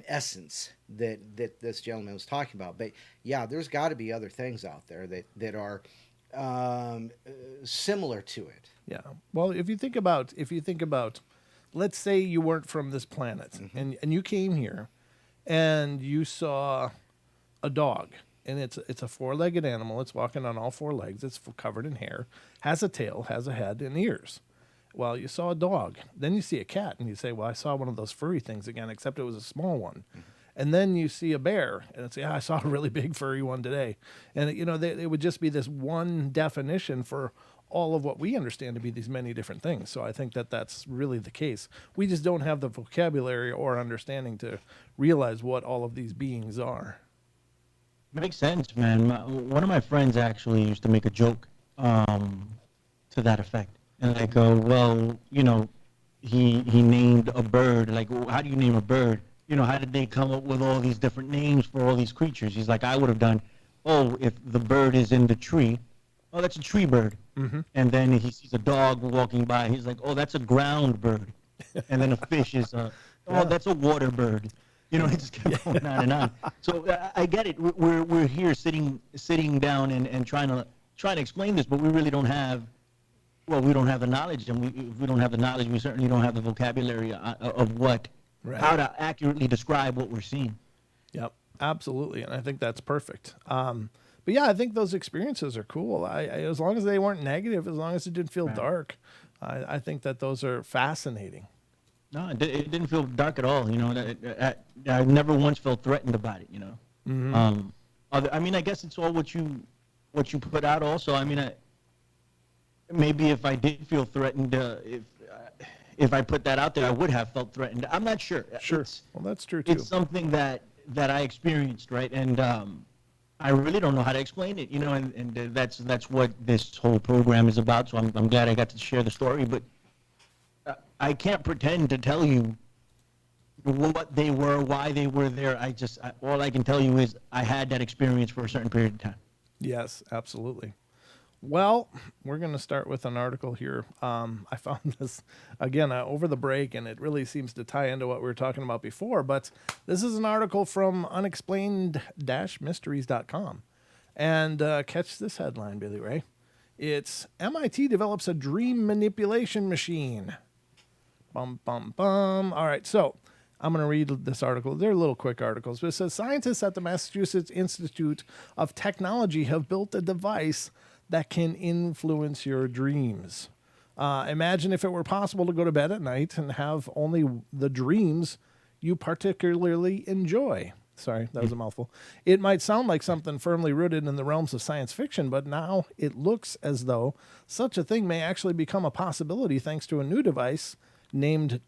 essence that this gentleman was talking about. But yeah, there's got to be other things out there that are similar to it. Yeah. Well, if you think about, let's say you weren't from this planet and you came here and you saw a dog, and it's a four-legged animal. It's walking on all four legs. It's covered in hair, has a tail, has a head and ears. Well, you saw a dog. Then you see a cat, and you say, well, I saw one of those furry things again, except it was a small one. And then you see a bear, and it's, I saw a really big furry one today. And, it would just be this one definition for all of what we understand to be these many different things. So I think that that's really the case. We just don't have the vocabulary or understanding to realize what all of these beings are. Makes sense, man. One of my friends actually used to make a joke to that effect. And I go, well, he named a bird. Like, how do you name a bird? How did they come up with all these different names for all these creatures? He's like, I would have done, if the bird is in the tree, that's a tree bird. And then he sees a dog walking by. He's like, that's a ground bird. And then a fish is, that's a water bird. It just kept going on and on. So I get it. We're here sitting down and trying to explain this, but we really don't have. Well, we don't have the knowledge, and if we don't have the knowledge, we certainly don't have the vocabulary of how to accurately describe what we're seeing. Yep, absolutely, and I think that's perfect. But yeah, I think those experiences are cool. I as long as they weren't negative, as long as it didn't feel dark, I think that those are fascinating. No, it didn't feel dark at all. I never once felt threatened about it. I mean, I guess it's all what you put out. Also, I mean, maybe if I did feel threatened, if I put that out there, I would have felt threatened. I'm not sure. Sure. Well, that's true too. It's something that I experienced, right? And I really don't know how to explain it, and that's what this whole program is about. So I'm glad I got to share the story, but I can't pretend to tell you what they were, why they were there. All I can tell you is I had that experience for a certain period of time. Yes, absolutely. Well, we're going to start with an article here. I found this, again, over the break, and it really seems to tie into what we were talking about before. But this is an article from unexplained-mysteries.com. And catch this headline, Billy Ray. It's MIT develops a dream manipulation machine. Bum, bum, bum. All right, so I'm going to read this article. They're little quick articles. But it says, scientists at the Massachusetts Institute of Technology have built a device that can influence your dreams. Imagine if it were possible to go to bed at night and have only the dreams you particularly enjoy. Sorry, that was a mouthful. It might sound like something firmly rooted in the realms of science fiction, but now it looks as though such a thing may actually become a possibility thanks to a new device named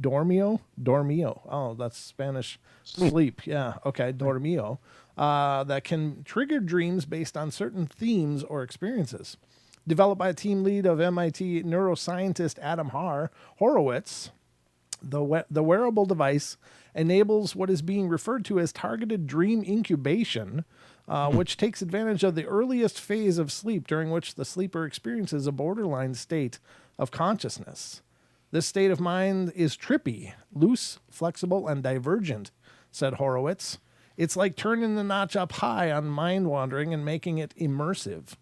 Dormio. Dormio. Oh, that's Spanish. Sleep. Yeah. Okay. Dormio. That can trigger dreams based on certain themes or experiences. Developed by a team lead of MIT neuroscientist Adam Horowitz, the wearable device enables what is being referred to as targeted dream incubation, which takes advantage of the earliest phase of sleep during which the sleeper experiences a borderline state of consciousness. This state of mind is trippy, loose, flexible, and divergent, said Horowitz. It's like turning the notch up high on mind wandering and making it immersive,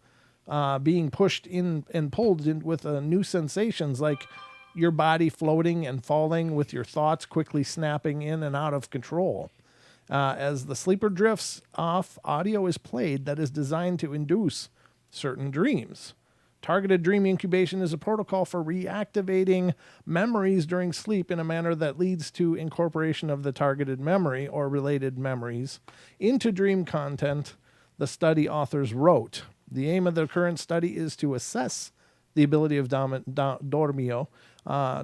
being pushed in and pulled in with new sensations like your body floating and falling with your thoughts quickly snapping in and out of control. As the sleeper drifts off, audio is played that is designed to induce certain dreams. Targeted dream incubation is a protocol for reactivating memories during sleep in a manner that leads to incorporation of the targeted memory or related memories into dream content, the study authors wrote. The aim of the current study is to assess the ability of Dormio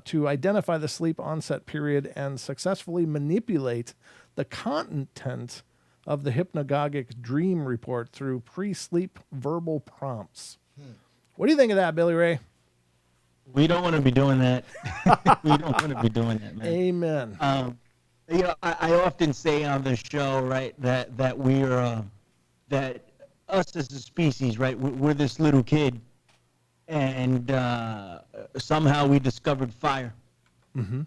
to identify the sleep onset period and successfully manipulate the content of the hypnagogic dream report through pre-sleep verbal prompts. What do you think of that, Billy Ray? We don't want to be doing that. We don't want to be doing that, man. Amen. I often say on the show, right, that we're that us as a species, right, we're this little kid, and somehow we discovered fire,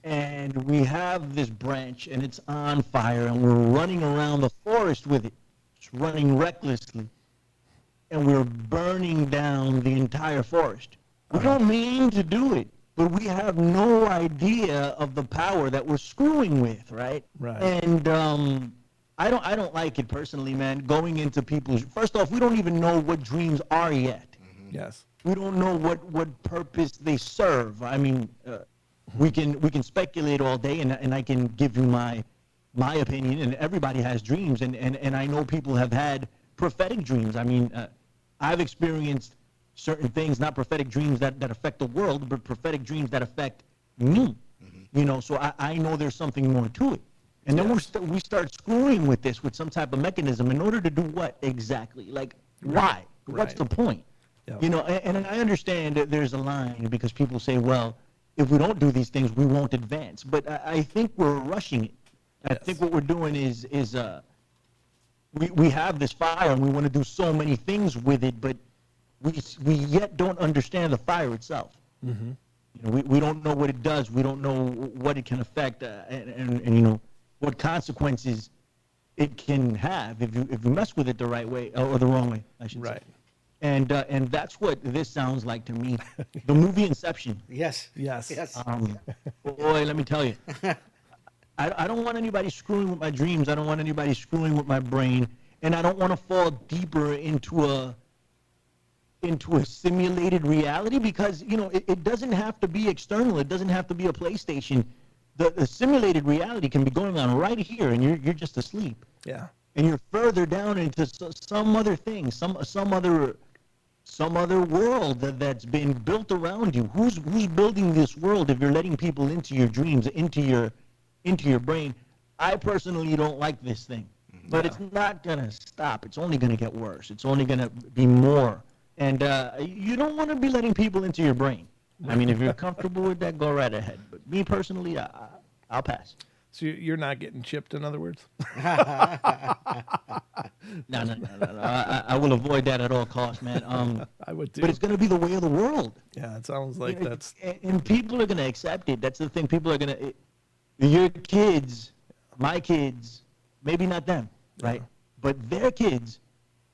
and we have this branch, and it's on fire, and we're running around the forest with it, just running recklessly. And we're burning down the entire forest. We don't mean to do it, but we have no idea of the power that we're screwing with, right? Right. And I don't like it personally, man. Going into people's, first off, we don't even know what dreams are yet. Yes. We don't know what purpose they serve. I mean, we can speculate all day, and I can give you my opinion. And everybody has dreams, and I know people have had prophetic dreams. I mean, I've experienced certain things, not prophetic dreams that affect the world, but prophetic dreams that affect me. You know, so I know there's something more to it. And then we start screwing with this with some type of mechanism in order to do what exactly? Like, why? What's the point? Yep. You know, and I understand that there's a line because people say, well, if we don't do these things, we won't advance. But I think we're rushing it. I think what we're doing is we have this fire and we want to do so many things with it, but we yet don't understand the fire itself. You know, we don't know what it does. We don't know what it can affect, and you know what consequences it can have if you mess with it the right way or the wrong way, I should say. And that's what this sounds like to me. The movie Inception. Yes. Boy, let me tell you. I don't want anybody screwing with my dreams. I don't want anybody screwing with my brain, and I don't want to fall deeper into a simulated reality because you know it doesn't have to be external. It doesn't have to be a PlayStation. The simulated reality can be going on right here, and you're just asleep. Yeah. And you're further down into some other thing, some other world that's been built around you. Who's building this world if you're letting people into your dreams, into your brain? I personally don't like this thing, but it's not going to stop. It's only going to get worse. It's only going to be more. And you don't want to be letting people into your brain. I mean, if you're comfortable with that, go right ahead. But me personally, I'll pass. So you're not getting chipped, in other words? No. I will avoid that at all costs, man. I would too. But it's going to be the way of the world. Yeah, it sounds like that's... And people are going to accept it. That's the thing. People are going to... Your kids, my kids, maybe not them, right? But their kids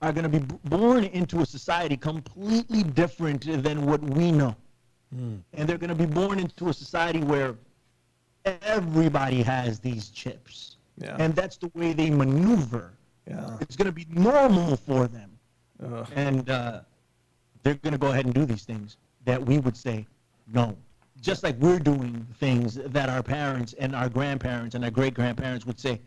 are going to be born into a society completely different than what we know. And they're going to be born into a society where everybody has these chips. Yeah. And that's the way they maneuver. Yeah. It's going to be normal for them. And they're going to go ahead and do these things that we would say no. Just like we're doing things that our parents and our grandparents and our great-grandparents would say,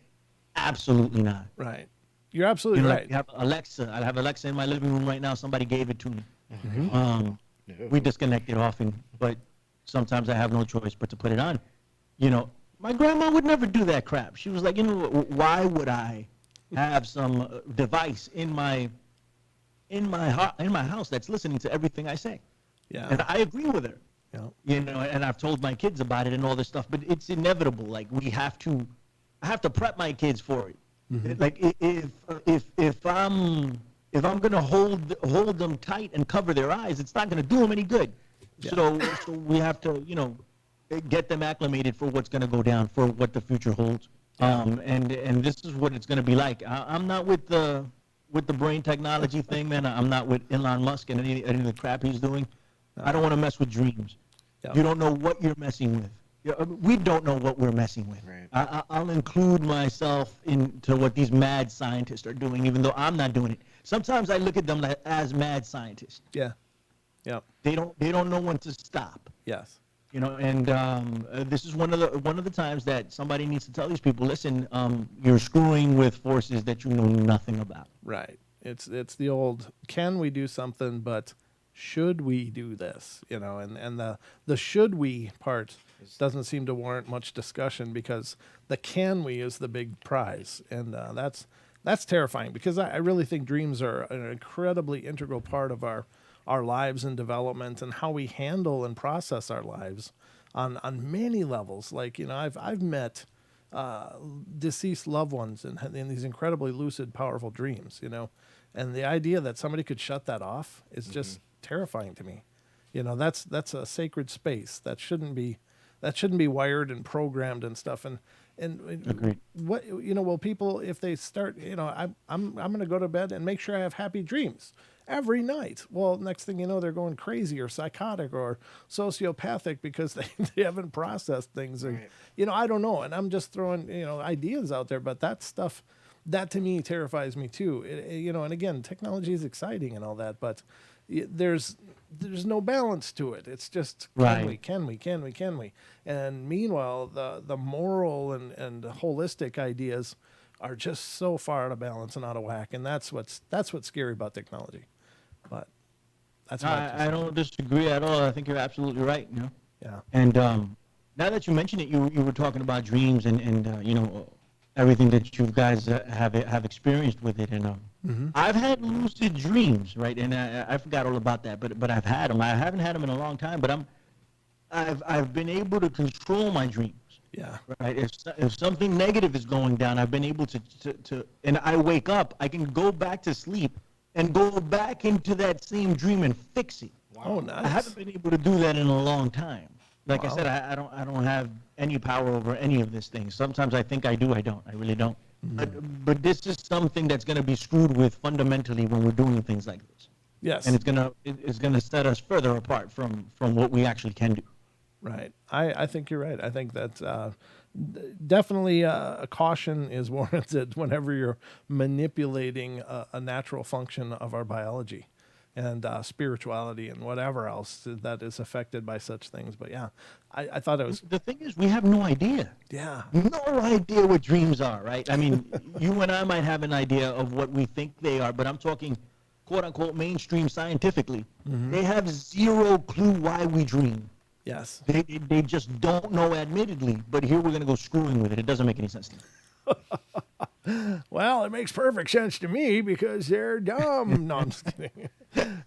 Absolutely not. Right. You're You absolutely know, right. like we have Alexa. I have Alexa in my living room right now. Somebody gave it to me. Mm-hmm. Um, No. we disconnect it often, but sometimes I have no choice but to put it on. You know, my grandma would never do that crap. She was like, you know, why would I have some device in my house that's listening to everything I say? Yeah. And I agree with her. Yeah. You know, and I've told my kids about it and all this stuff, but it's inevitable. Like I have to prep my kids for it. Mhm. Like if I'm gonna hold them tight and cover their eyes, it's not gonna do them any good. Yeah. So we have to, you know, get them acclimated for what's gonna go down, for what the future holds. And this is what it's gonna be like. I'm not with the brain technology thing, man. I'm not with Elon Musk and any of the crap he's doing. I don't want to mess with dreams. Yeah. You don't know what you're messing with. We don't know what we're messing with. Right. I'll include myself into what these mad scientists are doing, even though I'm not doing it. Sometimes I look at them as mad scientists. Yeah. Yeah. They don't know when to stop. Yes. You know, and this is one of the times that somebody needs to tell these people, listen, you're screwing with forces that you know nothing about. Right. It's the old, can we do something, but should we do this? You know, and the should we part doesn't seem to warrant much discussion, because the can we is the big prize. And that's terrifying, because I really think dreams are an incredibly integral part of our lives and development, and how we handle and process our lives on many levels. Like, you know, I've met deceased loved ones in these incredibly lucid, powerful dreams, you know, and the idea that somebody could shut that off is just terrifying to me. You know, that's a sacred space that shouldn't be wired and programmed and stuff. And Agreed. what, you know, well, people, if they start, you know, I'm going to go to bed and make sure I have happy dreams every night. Well, next thing you know, they're going crazy or psychotic or sociopathic because they haven't processed things. Or, Right. you know, I don't know. And I'm just throwing, you know, ideas out there, but that stuff, that to me terrifies me too. You know, and again, technology is exciting and all that, but there's no balance to it. It's just, Right. can we? And meanwhile, the moral and holistic ideas are just so far out of balance and out of whack. And that's what's scary about technology. But that's I don't disagree at all. I think you're absolutely right. You know. yeah. And now that you mention it, you were talking about dreams and you know, everything that you guys have experienced with it. And I've had lucid dreams, right? And I forgot all about that, but I've had them. I haven't had them in a long time, but I've been able to control my dreams. Yeah. Right. If something negative is going down, I've been able to and I wake up, I can go back to sleep and go back into that same dream and fix it. Oh, I nice. haven't been able to do that in a long time. Like I Wow. said, I don't have any power over any of these things. Sometimes I think I do, I don't. I really don't. But this is something that's going to be screwed with fundamentally when we're doing things like this. Yes. And it's gonna set us further apart from what we actually can do. Right. I think you're right. I think that definitely a caution is warranted whenever you're manipulating a natural function of our biology and spirituality and whatever else that is affected by such things. But yeah, I thought it was, The thing is, we have no idea. yeah. No idea what dreams are, right? I mean, you and I might have an idea of what we think they are, but I'm talking quote unquote mainstream scientifically. They have zero clue why we dream. Yes. They just don't know, admittedly, but here we're going to go screwing with it. It doesn't make any sense to me. Well, it makes perfect sense to me because they're dumb. No, I'm just kidding.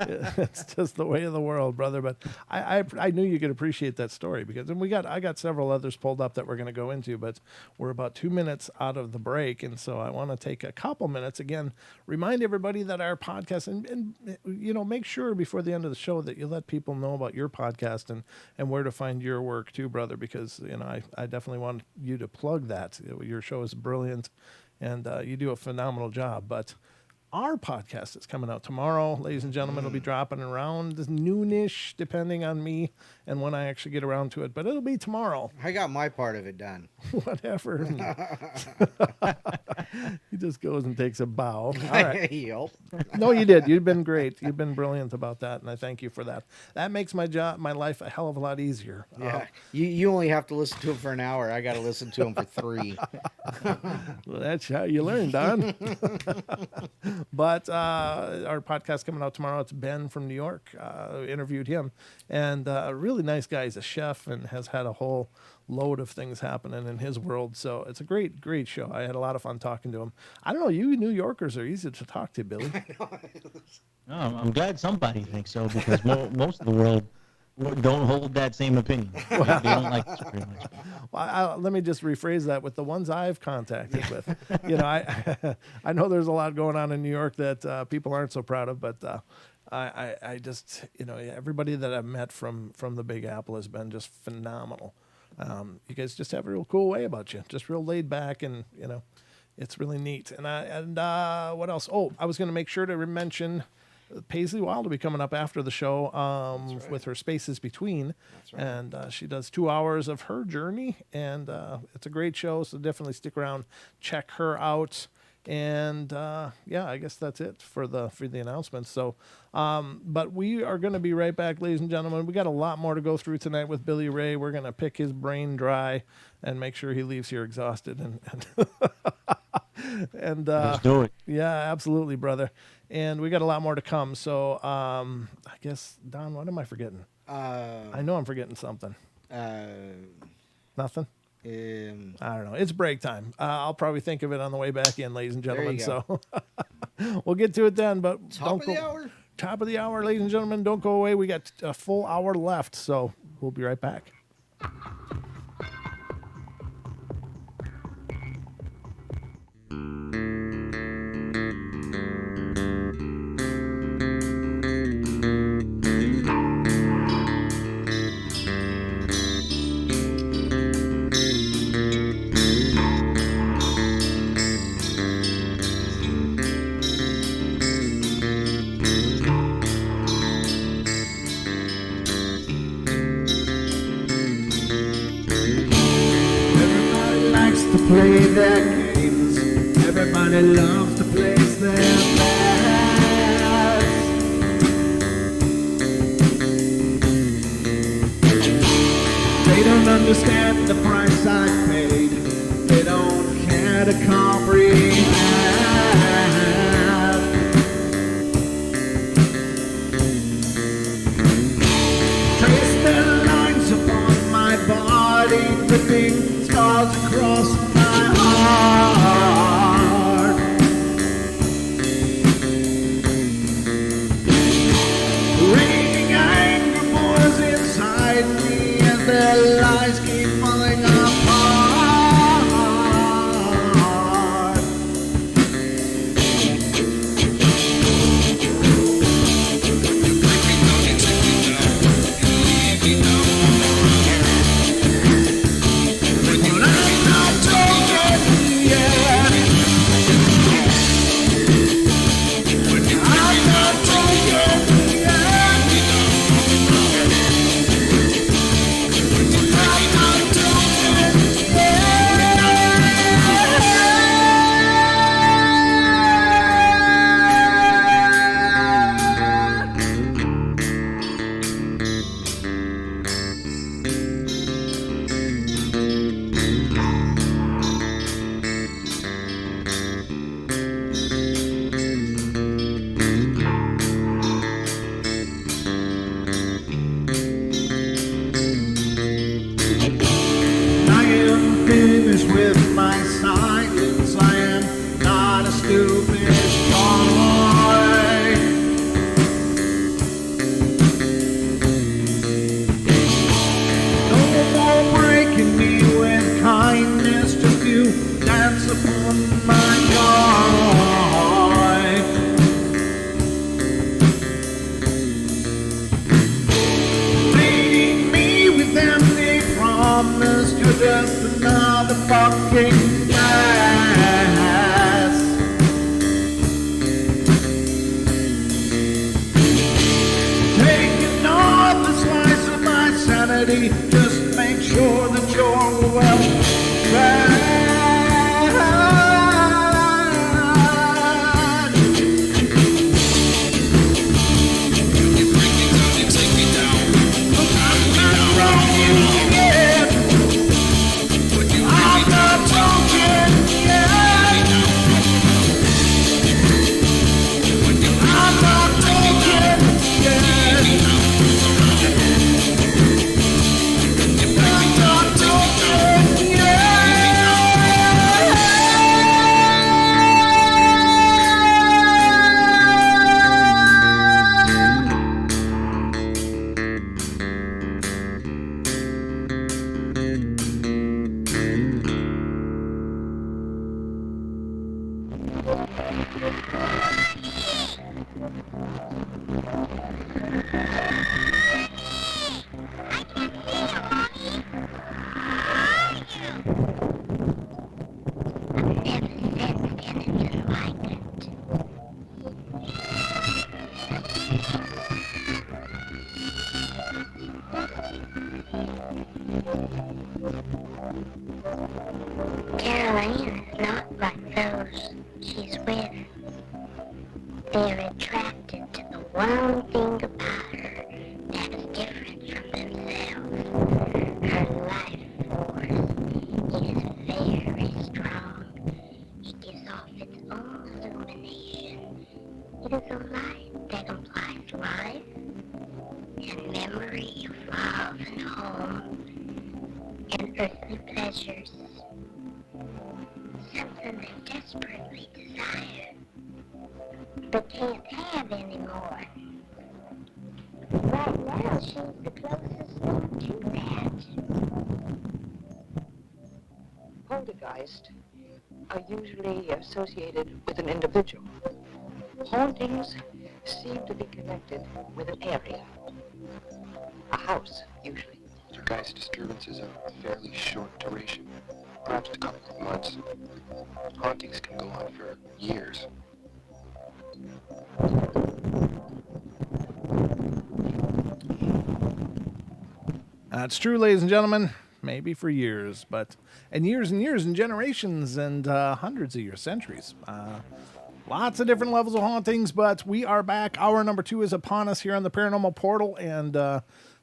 It's just the way of the world, brother. But I knew you could appreciate that story because, and I got several others pulled up that we're going to go into, but we're about 2 minutes out of the break, and so I want to take a couple minutes again, remind everybody that our podcast, and you know, make sure before the end of the show that you let people know about your podcast and where to find your work too, brother, because you know I definitely want you to plug that. Your show is brilliant. And you do a phenomenal job. But our podcast is coming out tomorrow, ladies and gentlemen. It'll be dropping around noonish, depending on me and when I actually get around to it. But it'll be tomorrow. I got my part of it done. Whatever. He just goes and takes a bow. All right. Yep. No, you did. You've been great. You've been brilliant about that, and I thank you for that. That makes my life a hell of a lot easier. Yeah. You only have to listen to him for an hour. I got to listen to him for 3. Well, that's how you learn, Don. But our podcast coming out tomorrow. It's Ben from New York. Interviewed him, and a really nice guy. He's a chef and has had a whole load of things happening in his world. So it's a great show. I had a lot of fun talking to him. I don't know. You New Yorkers are easy to talk to, Billy. No, I'm glad somebody thinks so, because most of the world don't hold that same opinion. They don't like us very much. Well, let me just rephrase that with the ones I've contacted with. You know, I know there's a lot going on in New York that people aren't so proud of, but I just, you know, everybody that I've met from the Big Apple has been just phenomenal. You guys just have a real cool way about you, just real laid back, and you know, it's really neat. And what else? Oh, I was going to make sure to mention Paisley Wild will be coming up after the show with her Spaces Between. That's right. And she does 2 hours of her journey, and it's a great show, so definitely stick around, check her out. And yeah, I guess that's it for the announcements. So, but we are going to be right back, ladies and gentlemen. We got a lot more to go through tonight with Billy Ray. We're going to pick his brain dry and make sure he leaves here exhausted. And Let's do it. Yeah, absolutely, brother. And we got a lot more to come. So I guess, Don, what am I forgetting? I know I'm forgetting something. Nothing? I don't know. It's break time. I'll probably think of it on the way back in, ladies and gentlemen. So we'll get to it then. But Top of the hour. Top of the hour, ladies and gentlemen. Don't go away. We got a full hour left. So we'll be right back. Play their games. Everybody loves to place their bets. They don't understand the price I paid. They don't care to comprehend. Trace their lines upon my body, dripping scars across my heart. Raging anger boils inside me as their lies keep falling apart. ready. Just make sure that you're well fed. Caroline is not like those she's with. They're attracted to the one thing about her that is different from themselves. Her life force is very strong. It gives off its own illumination. It is a light that implies life and memory of love and home and earthly pleasures. Something they desperately desire, but can't have anymore. Right now, she's the closest thing to that. Poltergeist are usually associated with an individual. Hauntings seem to be connected with an area. A house, usually. Poltergeist disturbances are a fairly short duration, perhaps a couple of months. Hauntings can go on for years. That's true, ladies and gentlemen. Maybe for years, and years and generations and hundreds of years, centuries. Lots of different levels of hauntings, but we are back. Hour number 2 is upon us here on the Paranormal Portal, and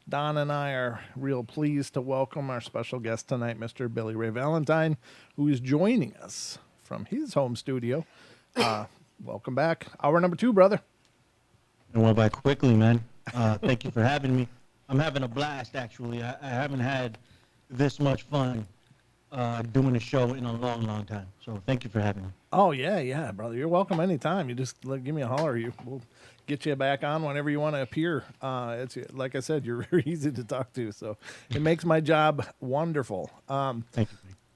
Don and I are real pleased to welcome our special guest tonight, Mr. Billy Ray Valentine, who is joining us from his home studio. Welcome back. Hour number 2, brother. It went by quickly, man. Thank you for having me. I'm having a blast, actually. I haven't had this much fun doing a show in a long time. So thank you for having me. Oh, yeah, brother. You're welcome anytime. You just give me a holler. We'll get you back on whenever you want to appear. It's like I said, you're very easy to talk to, so it makes my job wonderful. Thank you.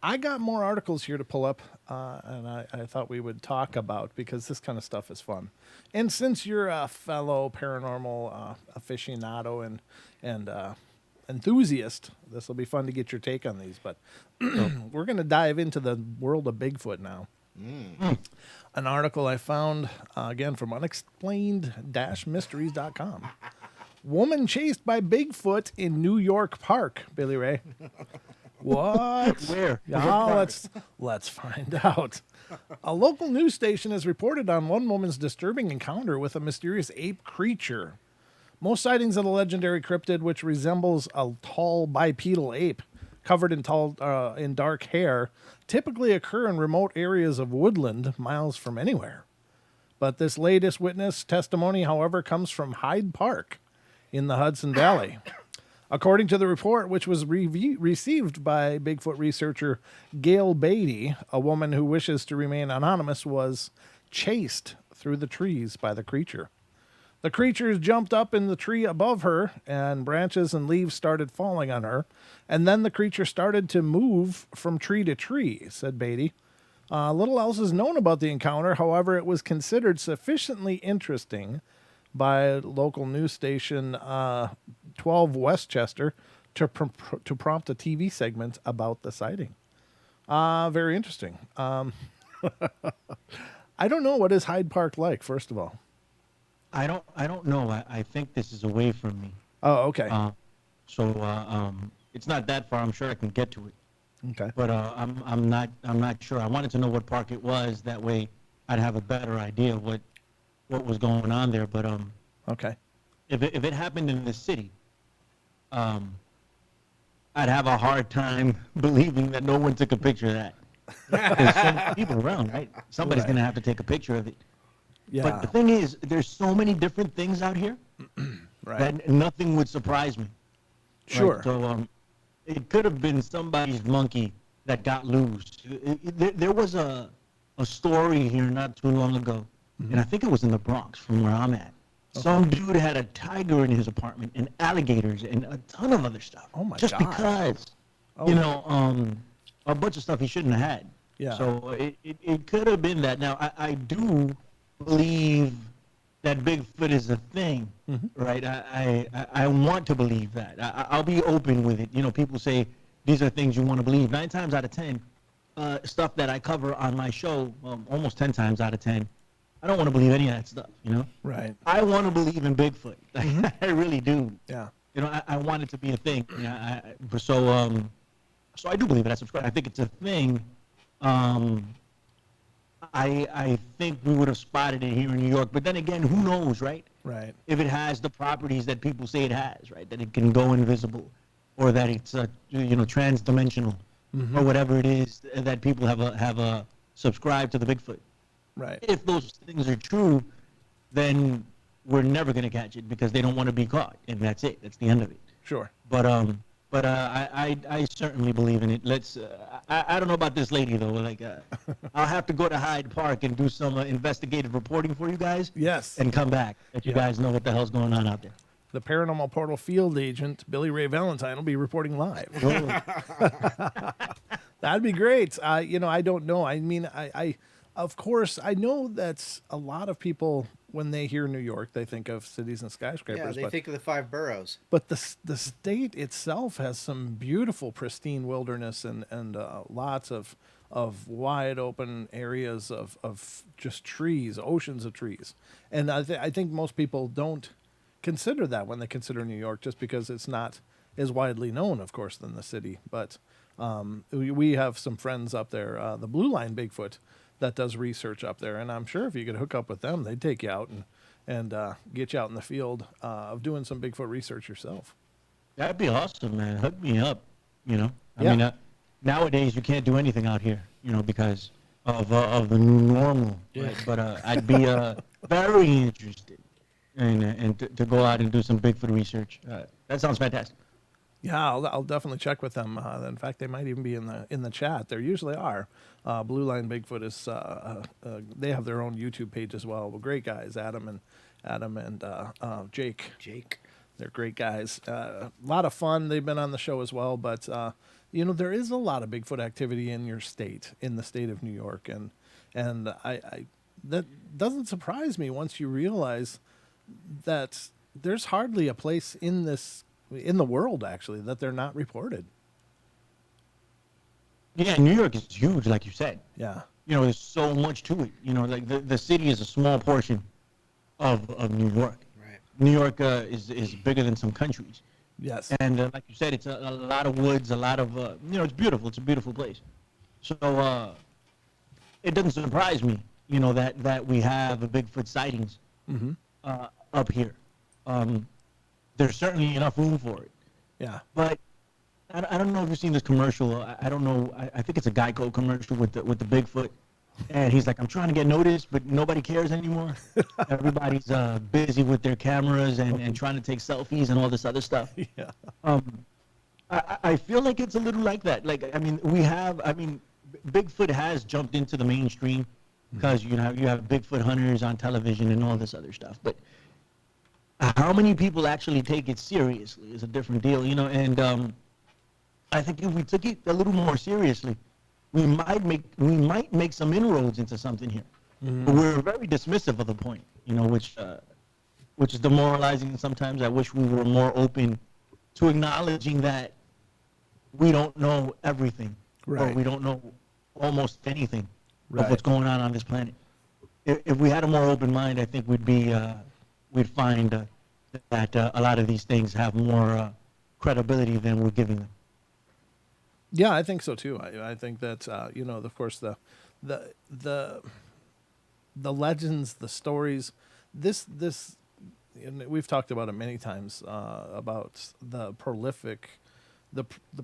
I got more articles here to pull up, and I thought we would talk about, because this kind of stuff is fun. And since you're a fellow paranormal aficionado and enthusiast, this will be fun to get your take on these. But we're going to dive into the world of Bigfoot now. An article I found, again, from unexplained-mysteries.com. Woman chased by Bigfoot in New York Park, Billy Ray. What? Where? Oh, let's find out. A local news station has reported on one woman's disturbing encounter with a mysterious ape creature. Most sightings of the legendary cryptid, which resembles a tall bipedal ape covered in dark hair, typically occur in remote areas of woodland miles from anywhere. But this latest witness testimony, however, comes from Hyde Park in the Hudson Valley. According to the report, which was received by Bigfoot researcher Gail Beatty, a woman who wishes to remain anonymous was chased through the trees by the creature. The creature jumped up in the tree above her, and branches and leaves started falling on her. And then the creature started to move from tree to tree, said Beatty. Little else is known about the encounter. However, it was considered sufficiently interesting by local news station 12 Westchester to prompt a TV segment about the sighting. Very interesting. I don't know, what is Hyde Park like, first of all? I don't know. I think this is away from me. Oh, okay. So it's not that far. I'm sure I can get to it. Okay. But I'm not sure. I wanted to know what park it was. That way, I'd have a better idea of what was going on there. But Okay. if it happened in the city, I'd have a hard time believing that no one took a picture of that. There's so many people around, right? Somebody's Right. gonna have to take a picture of it. Yeah. But the thing is, there's so many different things out here Right. that nothing would surprise me. Right? Sure. So it could have been somebody's monkey that got loose. There was a story here not too long ago, Mm-hmm. and I think it was in the Bronx from where I'm at. Some dude had a tiger in his apartment and alligators and a ton of other stuff. Oh my just God. because, Oh. you know, a bunch of stuff he shouldn't have had. Yeah. So it could have been that. Now I do believe that Bigfoot is a thing, right? I want to believe that. I'll be open with it. You know, people say these are things you want to believe. 9 times out of 10, stuff that I cover on my show, almost 10 times out of 10, I don't want to believe any of that stuff, you know? Right. I want to believe in Bigfoot. I really do. Yeah. You know, I want it to be a thing. You know, so I do believe it. I subscribe. I think it's a thing. I think we would have spotted it here in New York, but then again, who knows, right? Right. If it has the properties that people say it has, right? That it can go invisible, or that it's trans-dimensional, or whatever it is that people have subscribed to the Bigfoot. Right. If those things are true, then we're never going to catch it because they don't want to be caught, and that's it. That's the end of it. Sure. But I certainly believe in it. I don't know about this lady though. Like, I'll have to go to Hyde Park and do some investigative reporting for you guys. Yes. And come back, let you guys know what the hell's going on out there. The Paranormal Portal field agent, Billy Ray Valentine, will be reporting live. That'd be great. I don't know. I mean, I of course, I know that a lot of people, when they hear New York, they think of cities and skyscrapers. Yeah, they think of the 5 boroughs. But the state itself has some beautiful, pristine wilderness and lots of wide open areas of just trees, oceans of trees. And I think most people don't consider that when they consider New York, just because it's not as widely known, of course, than the city. But we have some friends up there, the Blue Line Bigfoot, that does research up there. And I'm sure if you could hook up with them, they'd take you out and get you out in the field of doing some Bigfoot research yourself. That'd be awesome, man. Hook me up. You know, I Yeah. mean, nowadays you can't do anything out here, you know, because of the new normal. Right? But I'd be very interested in to go out and do some Bigfoot research. That sounds fantastic. Yeah, I'll definitely check with them. In fact, they might even be in the chat. There usually are. Blue Line Bigfoot is they have their own YouTube page as well. Well, great guys, Adam and Jake. They're great guys. A lot of fun. They've been on the show as well. But there is a lot of Bigfoot activity in your state, in the state of New York, and I that doesn't surprise me once you realize that there's hardly a place in the world actually that they're not reported. Yeah, New York is huge, like you said. Yeah. You know, there's so much to it. You know, like the city is a small portion of New York. Right. New York is bigger than some countries. Yes. And like you said, it's a lot of woods, a lot of, it's beautiful. It's a beautiful place. So it doesn't surprise me, that we have a Bigfoot sightings up here. There's certainly enough room for it. Yeah. But I don't know if you've seen this commercial. I don't know. I think it's a Geico commercial with the Bigfoot. And he's like, I'm trying to get noticed, but nobody cares anymore. Everybody's busy with their cameras and trying to take selfies and all this other stuff. Yeah. I feel like it's a little like that. Like, Bigfoot has jumped into the mainstream because, you have Bigfoot hunters on television and all this other stuff. But how many people actually take it seriously is a different deal, and I think if we took it a little more seriously, we might make some inroads into something here. But we're very dismissive of the point, which is demoralizing sometimes. I wish we were more open to acknowledging that we don't know everything, Right. or we don't know almost anything Right. of what's going on this planet. If we had a more open mind, I think we'd find that a lot of these things have more credibility than we're giving them. Yeah, I think so too. I think that of course the legends, the stories, this and we've talked about it many times about the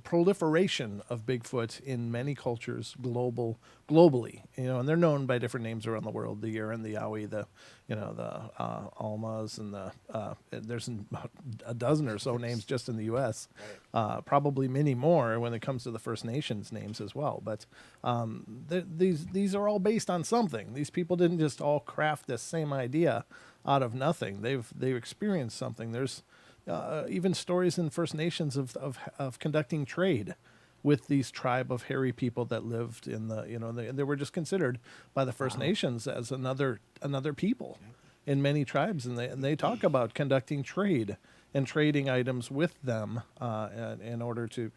proliferation of Bigfoot in many cultures globally, and they're known by different names around the world. The Yeren, the Yowie, the Almas, and there's a dozen or so names just in the U.S. Probably many more when it comes to the First Nations names as well. But these are all based on something. These people didn't just all craft this same idea out of nothing. They've experienced something. There's even stories in First Nations of conducting trade with these tribe of hairy people that lived in they were just considered by the First Nations as another people in many tribes, and they talk about conducting trade and trading items with them in order to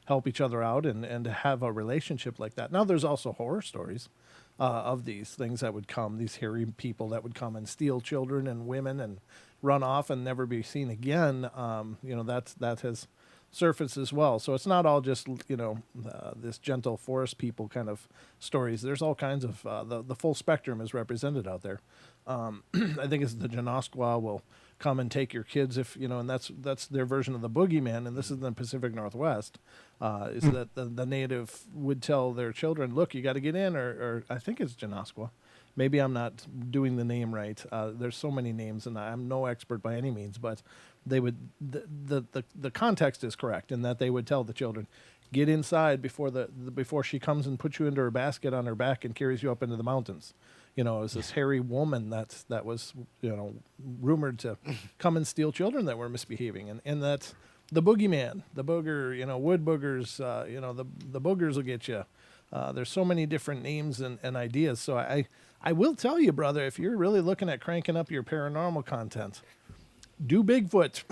help each other out and to have a relationship like that. Now there's also horror stories of these things that would come, these hairy people that would come and steal children and women and run off and never be seen again. That has surfaced as well. So it's not all just this gentle forest people kind of stories. There's all kinds of the full spectrum is represented out there. I think it's the Janoskwa will come and take your kids and that's their version of the boogeyman, and this is in the Pacific Northwest. Is that the native would tell their children, look, you got to get in, or I think it's Janoskwa. Maybe I'm not doing the name right. There's so many names, and I'm no expert by any means, but they would the context is correct in that they would tell the children, get inside before she comes and puts you into her basket on her back and carries you up into the mountains. It was this hairy woman that was rumored to come and steal children that were misbehaving, and that's the boogeyman, the booger, wood boogers, the boogers will get you. There's so many different names and ideas. So I will tell you, brother, if you're really looking at cranking up your paranormal content, do Bigfoot,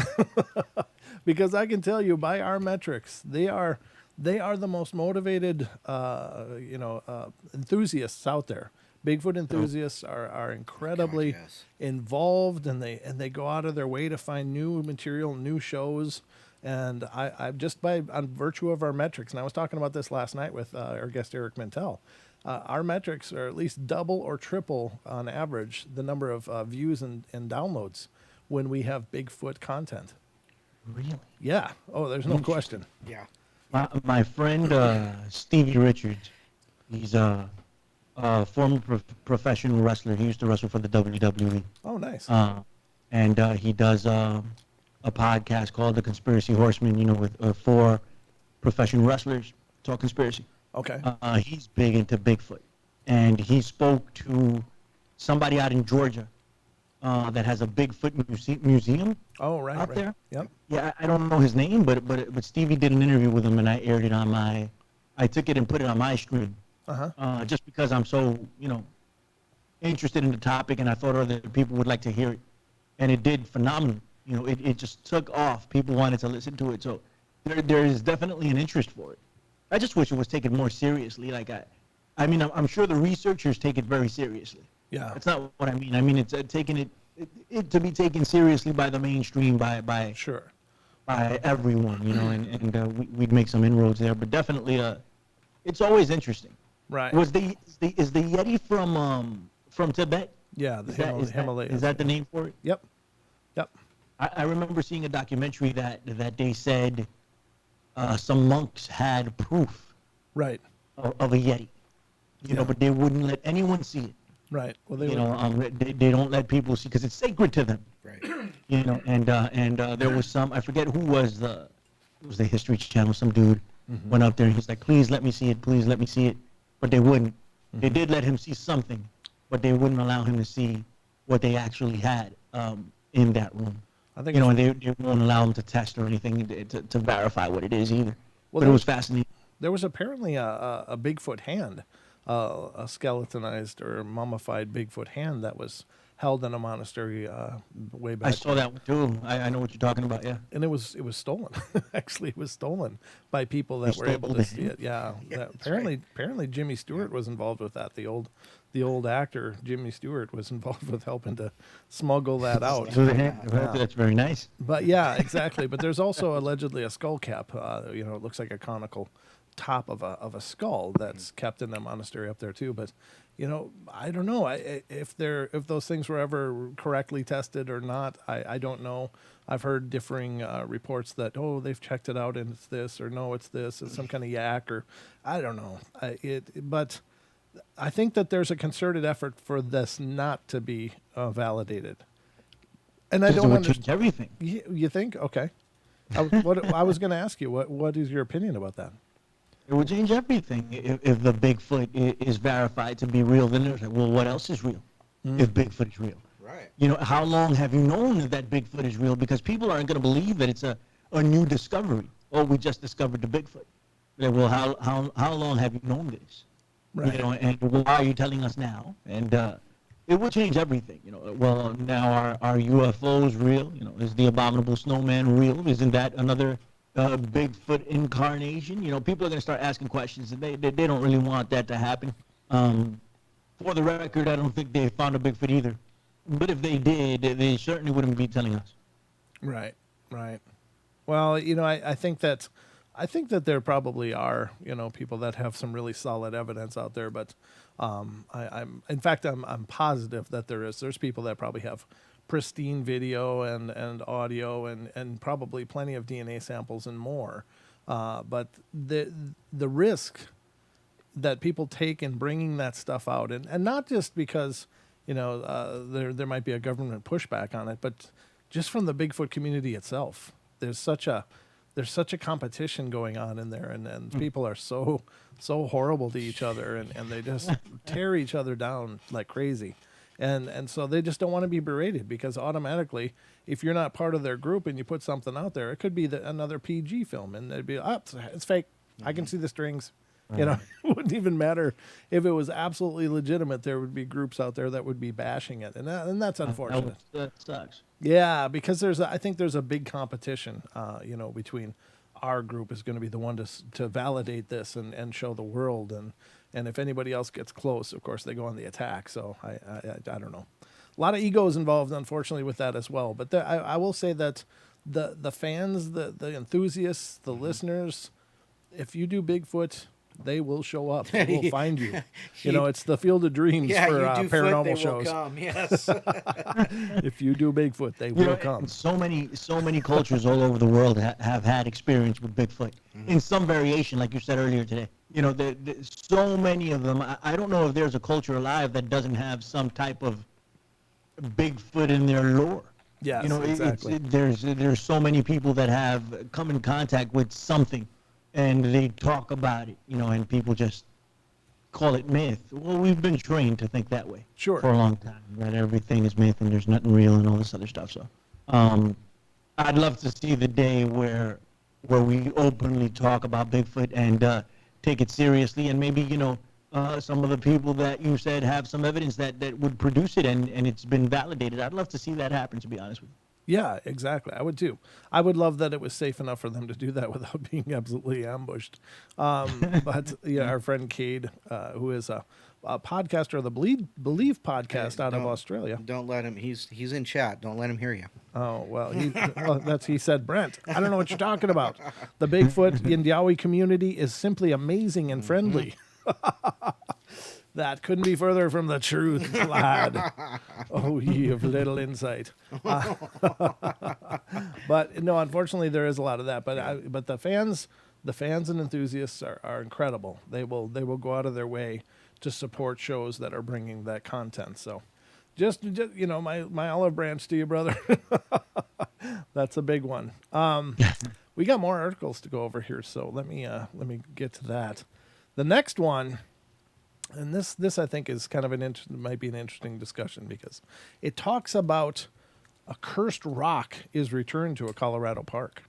because I can tell you by our metrics, they are the most motivated, enthusiasts out there. Bigfoot enthusiasts are incredibly involved, and they go out of their way to find new material, new shows. And I just on virtue of our metrics, and I was talking about this last night with our guest Eric Mentel, our metrics are at least double or triple on average the number of views and downloads when we have Bigfoot content. Really? Yeah. Oh, there's no question. Yeah. My friend Stevie Richards, he's a former professional wrestler. He used to wrestle for the WWE. Oh, nice. And he does a podcast called The Conspiracy Horsemen, with 4 professional wrestlers talk conspiracy. Okay. He's big into Bigfoot, and he spoke to somebody out in Georgia that has a Bigfoot museum. Oh, right. Out there. Yep. Yeah, I don't know his name, but Stevie did an interview with him, and I aired it on I took it and put it on my stream. Just because I'm so interested in the topic, and I thought other people would like to hear it, and it did phenomenal. It just took off. People wanted to listen to it, so there is definitely an interest for it. I just wish it was taken more seriously. I'm sure the researchers take it very seriously. Yeah. That's not what I mean. I mean it's taking it to be taken seriously by the mainstream, by sure, by everyone, and we'd make some inroads there. But definitely, it's always interesting. Right. Is the Yeti from Tibet? Yeah, the Himalayas. Is that the name for it? Yep. I remember seeing a documentary that they said some monks had proof, right, of a Yeti, but they wouldn't let anyone see it. Right. Well, they don't let people see because it's sacred to them. Right. And there was I forget who was it was the History Channel. Some dude went up there and he's like, please let me see it, please let me see it, but they wouldn't. They did let him see something, but they wouldn't allow him to see what they actually had in that room. I think and they won't allow him to test or anything to verify what it is either. Well, but it was fascinating. There was apparently a Bigfoot hand, a skeletonized or mummified Bigfoot hand that was held in a monastery way back. I saw that one too. I know what you're talking about. Yeah. And it was stolen. Actually, it was stolen by people that were able to see it. Yeah. Apparently Jimmy Stewart was involved with that. The old the old actor Jimmy Stewart was involved with helping to smuggle that out. That's very nice. But yeah, exactly. But there's also allegedly a skull cap. It looks like a conical top of a skull that's kept in the monastery up there too. But I don't know if those things were ever correctly tested or not. I don't know. I've heard differing reports that they've checked it out and it's this, or no, it's this, it's some kind of yak, or I don't know. But I think that there's a concerted effort for this not to be validated. And I don't understand everything. You think? Okay. I was going to ask you, what is your opinion about that? It would change everything if the Bigfoot is verified to be real. Then there's well, what else is real? If Bigfoot is real, right? How long have you known that Bigfoot is real? Because people aren't going to believe that it's a new discovery. Oh, we just discovered the Bigfoot. Well, how long have you known this? Right. And why are you telling us now? And it would change everything. Well, now are UFOs real? Is the abominable snowman real? Isn't that another Bigfoot incarnation? People are going to start asking questions, and they don't really want that to happen. For the record, I don't think they found a Bigfoot either. But if they did, they certainly wouldn't be telling us. Right. Well, I think that there probably are, people that have some really solid evidence out there, but I'm positive that there's people that probably have pristine video and audio and probably plenty of DNA samples and more. But the risk that people take in bringing that stuff out, and not just because, there might be a government pushback on it, but just from the Bigfoot community itself. There's such a competition going on in there, and people are so horrible to each other, and they just tear each other down like crazy. And so they just don't want to be berated, because automatically, if you're not part of their group and you put something out there, it could be another PG film, and they'd be, it's fake. I can see the strings. It wouldn't even matter if it was absolutely legitimate. There would be groups out there that would be bashing it, and that's unfortunate. That sucks. Yeah, because I think there's a big competition, between our group is going to be the one to validate this and show the world, and if anybody else gets close, of course, they go on the attack. So I don't know. A lot of egos involved, unfortunately, with that as well. But I will say that the fans, the enthusiasts, the listeners, if you do Bigfoot, they will show up. They will find you. It's the field of dreams for paranormal they shows. Will come, yes. If you do Bigfoot, they will come. So many cultures all over the world have had experience with Bigfoot in some variation, like you said earlier today. So many of them. I don't know if there's a culture alive that doesn't have some type of Bigfoot in their lore. Yes, exactly. There's so many people that have come in contact with something, and they talk about it, and people just call it myth. Well, we've been trained to think that way for a long time, that everything is myth and there's nothing real and all this other stuff. So I'd love to see the day where we openly talk about Bigfoot and take it seriously, and maybe, some of the people that you said have some evidence that would produce it and it's been validated. I'd love to see that happen, to be honest with you. Yeah, exactly. I would too. I would love that it was safe enough for them to do that without being absolutely ambushed. But our friend Cade, who is a podcaster of the Believe podcast out of Australia. Don't let him. He's in chat. Don't let him hear you. Oh well, he said, Brent, I don't know what you're talking about. The Bigfoot Indiawi community is simply amazing and friendly. That couldn't be further from the truth, lad. Oh, ye of little insight. But no, unfortunately, there is a lot of that. But the fans and enthusiasts are incredible. They will go out of their way to support shows that are bringing that content. So, just my olive branch to you, brother. That's a big one. We got more articles to go over here, so let me get to that. The next one. And this I think is kind of might be an interesting discussion, because it talks about a cursed rock is returned to a Colorado park.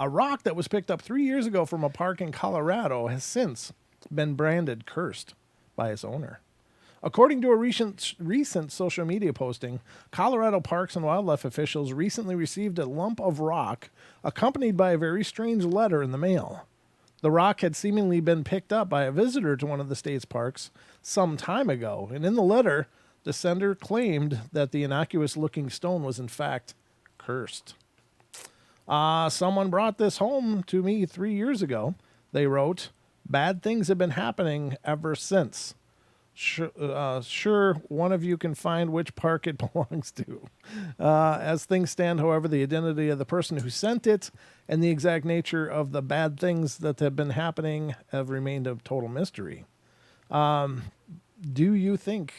A rock that was picked up 3 years ago from a park in Colorado has since been branded cursed by its owner. According to a recent social media posting, Colorado Parks and Wildlife officials recently received a lump of rock accompanied by a very strange letter in the mail. The rock had seemingly been picked up by a visitor to one of the state's parks some time ago, and in the letter, the sender claimed that the innocuous-looking stone was in fact cursed. Someone brought this home to me 3 years ago. They wrote, "Bad things have been happening ever since. Sure, one of you can find which park it belongs to. As things stand, however, the identity of the person who sent it and the exact nature of the bad things that have been happening have remained a total mystery. Do you think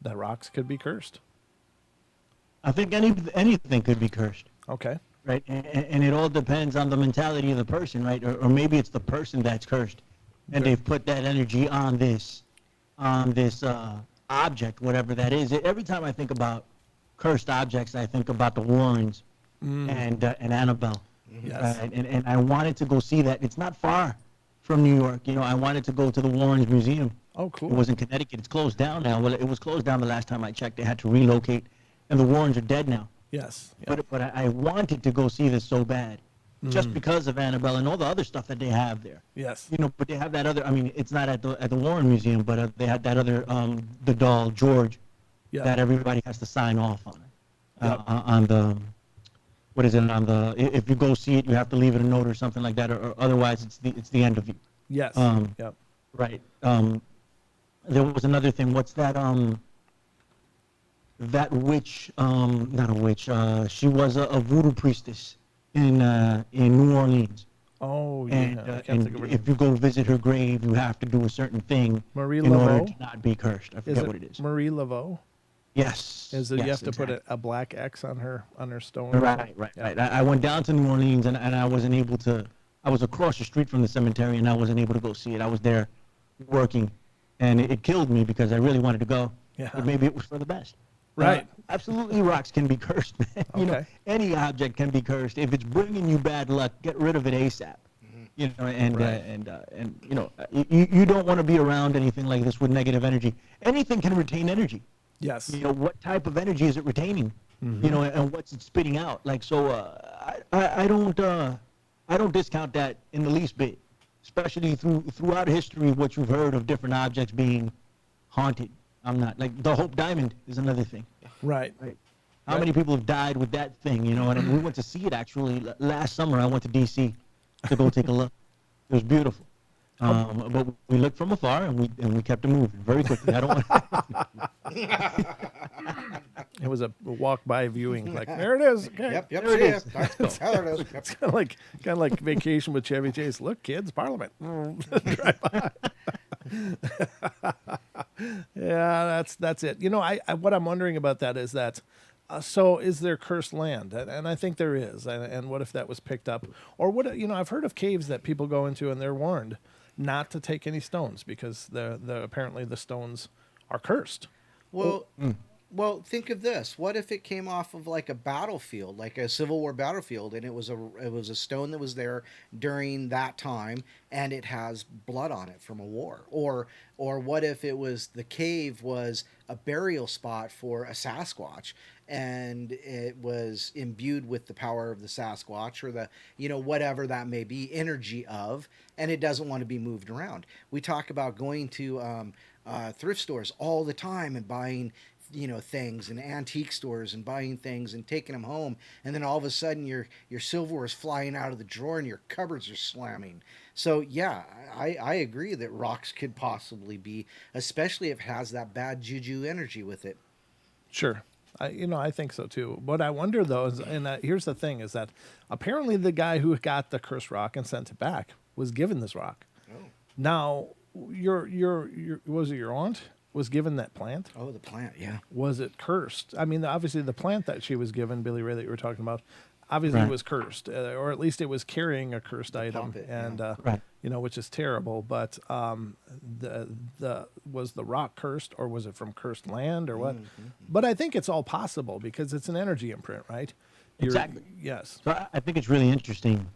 that rocks could be cursed?" I think anything could be cursed. Okay. Right, and it all depends on the mentality of the person, right? Or maybe it's the person that's cursed, and they've put that energy on this object, whatever that is. Every time I think about cursed objects, I think about the Warrens and Annabelle. Yes. And I wanted to go see that. It's not far from New York. You know, I wanted to go to the Warrens Museum. Oh, cool. It was in Connecticut. It's closed down now. Well, it was closed down the last time I checked. They had to relocate, and the Warrens are dead now. Yes. Yep. But I wanted to go see this so bad, just because of Annabelle and all the other stuff that they have there. Yes. You know, but they have that other. I mean, it's not at the Warren Museum, but they had that other the doll George, that everybody has to sign off on. On the, what is it? On the, if you go see it, you have to leave it a note or something like that, or otherwise it's the end of you. Yes. Yep. Right. There was another thing. What's that? That witch, not a witch. She was a voodoo priestess in New Orleans. Oh, yeah. And, I can't and think of her. if you go visit her grave, you have to do a certain thing Marie in order Laveau? to not be cursed. I forget what it is. Marie Laveau? Yes. Is it yes, you have to exactly. put a black X on her stone? Right. I went down to New Orleans and I wasn't able to. I was across the street from the cemetery and I wasn't able to go see it. I was there working, and it killed me because I really wanted to go. Yeah. But maybe it was for the best. Right. Absolutely, rocks can be cursed, man. You know, Okay. any object can be cursed. If it's bringing you bad luck, get rid of it ASAP. You know, and you know, you don't want to be around anything like this with negative energy. Anything can retain energy. Yes. You know, what type of energy is it retaining? You know, and what's it spitting out? Like, so I don't discount that in the least bit, especially throughout history. What you've heard of different objects being haunted. I'm not like the Hope Diamond is another thing. Right. How many people have died with that thing? You know, and we went to see it actually last summer. I went to D.C. to go take a look. It was beautiful. But we looked from afar and we kept it moving very quickly. I don't want. It was a walk-by viewing. Like, there it is. Okay. Yep, There it see is. ya. There it is. Yep. It's kind of like Vacation with Chevy Chase. Look, kids, Parliament. Drive by. Yeah, that's it. You know, I what I'm wondering about that is that, so is there cursed land? And I think there is. And what if that was picked up? Or what? You know, I've heard of caves that people go into and they're warned not to take any stones because apparently the stones are cursed. Well, think of this. What if it came off of like a battlefield, like a Civil War battlefield, and it was a stone that was there during that time, and it has blood on it from a war? Or what if the cave was a burial spot for a Sasquatch, and it was imbued with the power of the Sasquatch or the, you know, whatever that may be, energy of, and it doesn't want to be moved around. We talk about going to thrift stores all the time and buying, you know, things, and antique stores and buying things and taking them home, and then all of a sudden your silverware is flying out of the drawer and your cupboards are slamming. So yeah, I agree that rocks could possibly be, especially if it has that bad juju energy with it. Sure. I think so too. What I wonder though is, and here's the thing, is that apparently the guy who got the cursed rock and sent it back was given this rock. Oh. Now, your was it your aunt was given that plant? Oh, the plant, yeah. Was it cursed? I mean, obviously the plant that she was given, Billy Ray, that you were talking about, obviously was cursed, or at least it was carrying a cursed item, and you know, which is terrible. But was the rock cursed, or was it from cursed land, or what? Mm-hmm. But I think it's all possible because it's an energy imprint, right? Exactly. Yes. So I think it's really interesting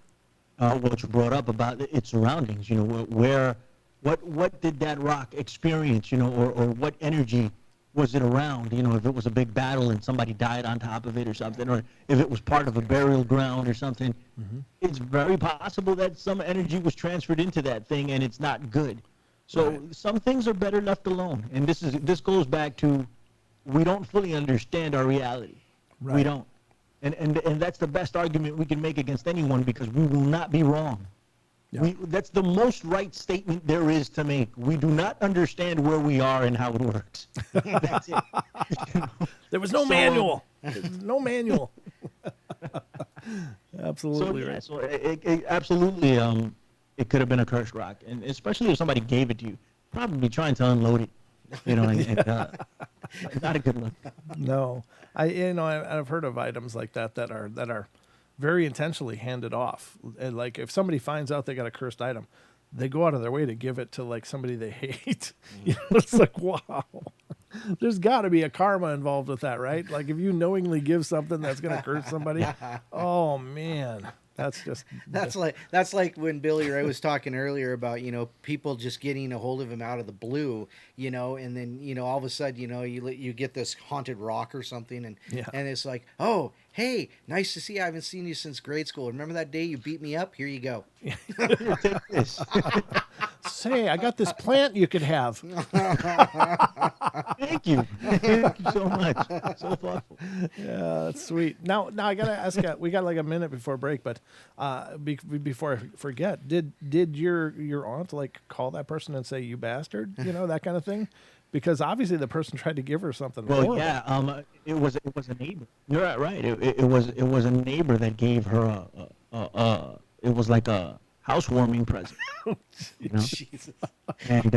what you brought up about its surroundings. You know, what did that rock experience? You know, or what energy was it around? You know, if it was a big battle and somebody died on top of it or something, or if it was part of a burial ground or something, it's very possible that some energy was transferred into that thing and it's not good. So some things are better left alone. And this goes back to, we don't fully understand our reality. We don't. And that's the best argument we can make against anyone, because we will not be wrong. Yeah. That's the most right statement there is to make. We do not understand where we are and how it works. That's it. There was no manual. No manual. Absolutely right. So it absolutely, it could have been a cursed rock, and especially if somebody gave it to you, probably trying to unload it. You know, not a good look. No, I've heard of items like that are very intentionally handed off. And like, if somebody finds out they got a cursed item, they go out of their way to give it to like somebody they hate. You know, it's like, wow, there's got to be a karma involved with that, right? Like, if you knowingly give something that's going to curse somebody, oh man. That's like when Billy Ray was talking earlier about, you know, people just getting a hold of him out of the blue, you know, and then, you know, all of a sudden, you know, you get this haunted rock or something, and it's like, oh, hey, nice to see you. I haven't seen you since grade school. Remember that day you beat me up? Here you go. Take this. Say, I got this plant you could have. Thank you. Thank you so much. So thoughtful. Yeah, that's sweet. Now I gotta ask you. We got like a minute before break, but before I forget, did your aunt like call that person and say, "You bastard," you know, that kind of thing? Because obviously the person tried to give her something. Well, horrible. yeah. It was a neighbor. You're right. It was a neighbor that gave her it was like a housewarming present. You know? Jesus. And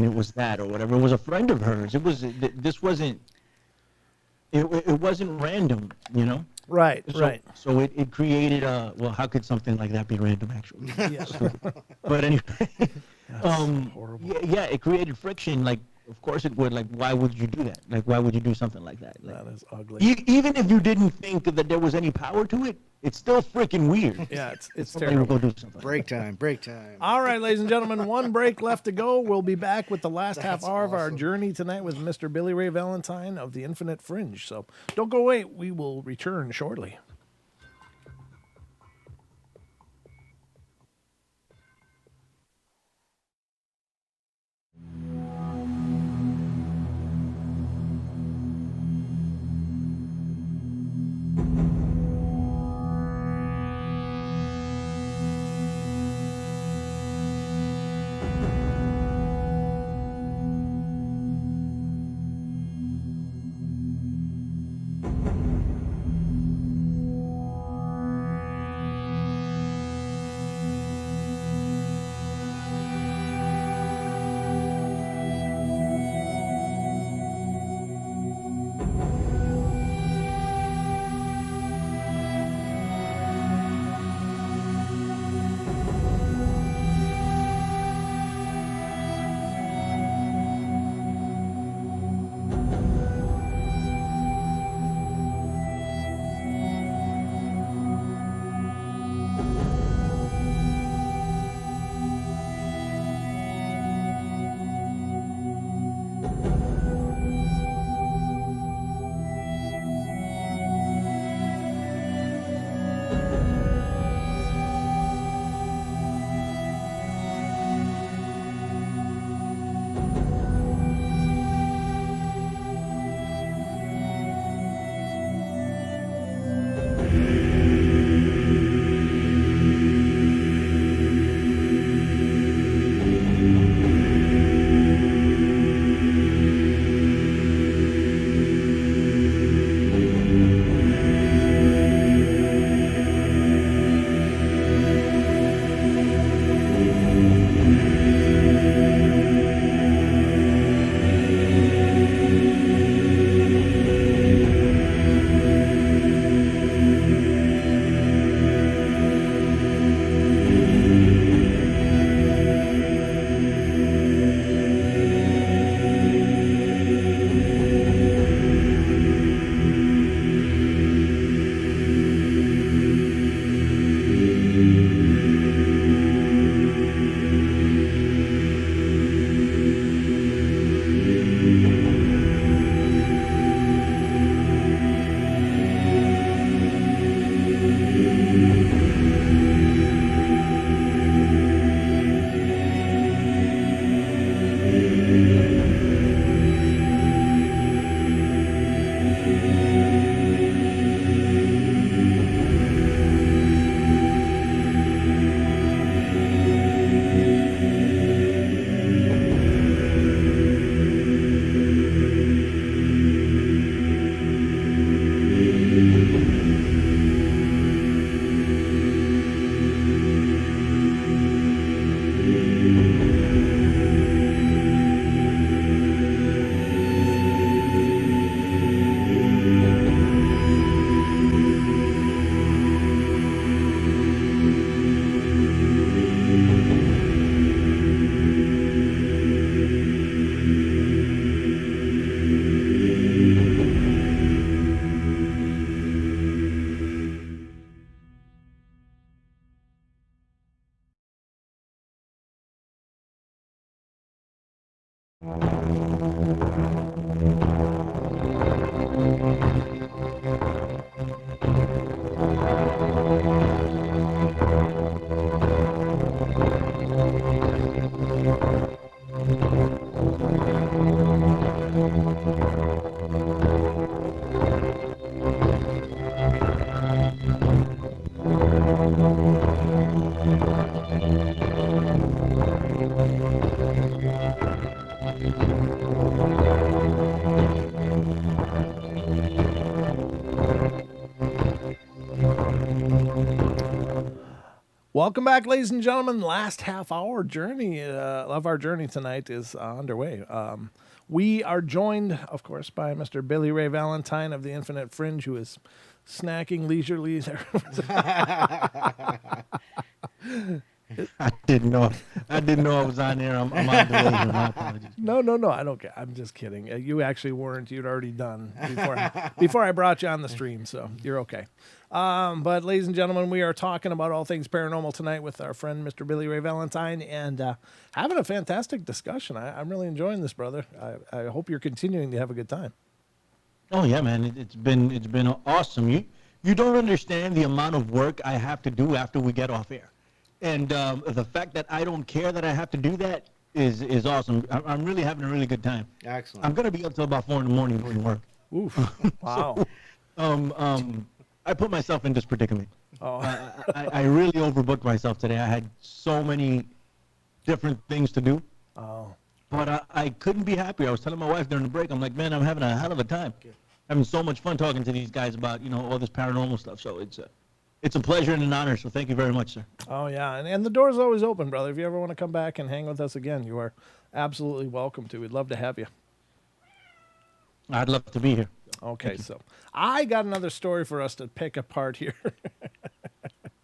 it was that or whatever. It was a friend of hers. This wasn't random, you know? Right. So it created well, how could something like that be random, actually? Yeah. But anyway, horrible. yeah, it created friction. Like, of course it would. Like, why would you do that? Like, why would you do something like that? Like, That is ugly. even if you didn't think that there was any power to it, it's still freaking weird. Yeah, it's Somebody terrible. will go do something. Break time. All right, ladies and gentlemen, one break left to go. We'll be back with the last half hour of our awesome. journey tonight with Mr. Billy Ray Valentine of the Infinite Fringe. So don't go away. We will return shortly. Welcome back, ladies and gentlemen. Last half hour journey of our journey tonight is underway. We are joined, of course, by Mr. Billy Ray Valentine of the Infinite Fringe, who is snacking leisurely there. I didn't know I was on there. I'm on delay here. My apologies. No, I don't care. I'm just kidding. You actually weren't. You'd already done before I brought you on the stream, so you're okay. But ladies and gentlemen, we are talking about all things paranormal tonight with our friend Mr. Billy Ray Valentine, and having a fantastic discussion. I'm really enjoying this, brother. I hope you're continuing to have a good time. Oh yeah, man. It's been awesome. You don't understand the amount of work I have to do after we get off air. And the fact that I don't care that I have to do that is awesome. I'm really having a really good time. Excellent. I'm gonna be up till about 4 a.m. doing work. Oof! Wow. So, I put myself in this predicament. Oh. I really overbooked myself today. I had so many different things to do. Oh. But I couldn't be happier. I was telling my wife during the break, I'm like, man, I'm having a hell of a time. Having so much fun talking to these guys about, all this paranormal stuff. So it's a pleasure and an honor. So thank you very much, sir. Oh, yeah. And the door's always open, brother. If you ever want to come back and hang with us again, you are absolutely welcome to. We'd love to have you. I'd love to be here. Okay, so I got another story for us to pick apart here.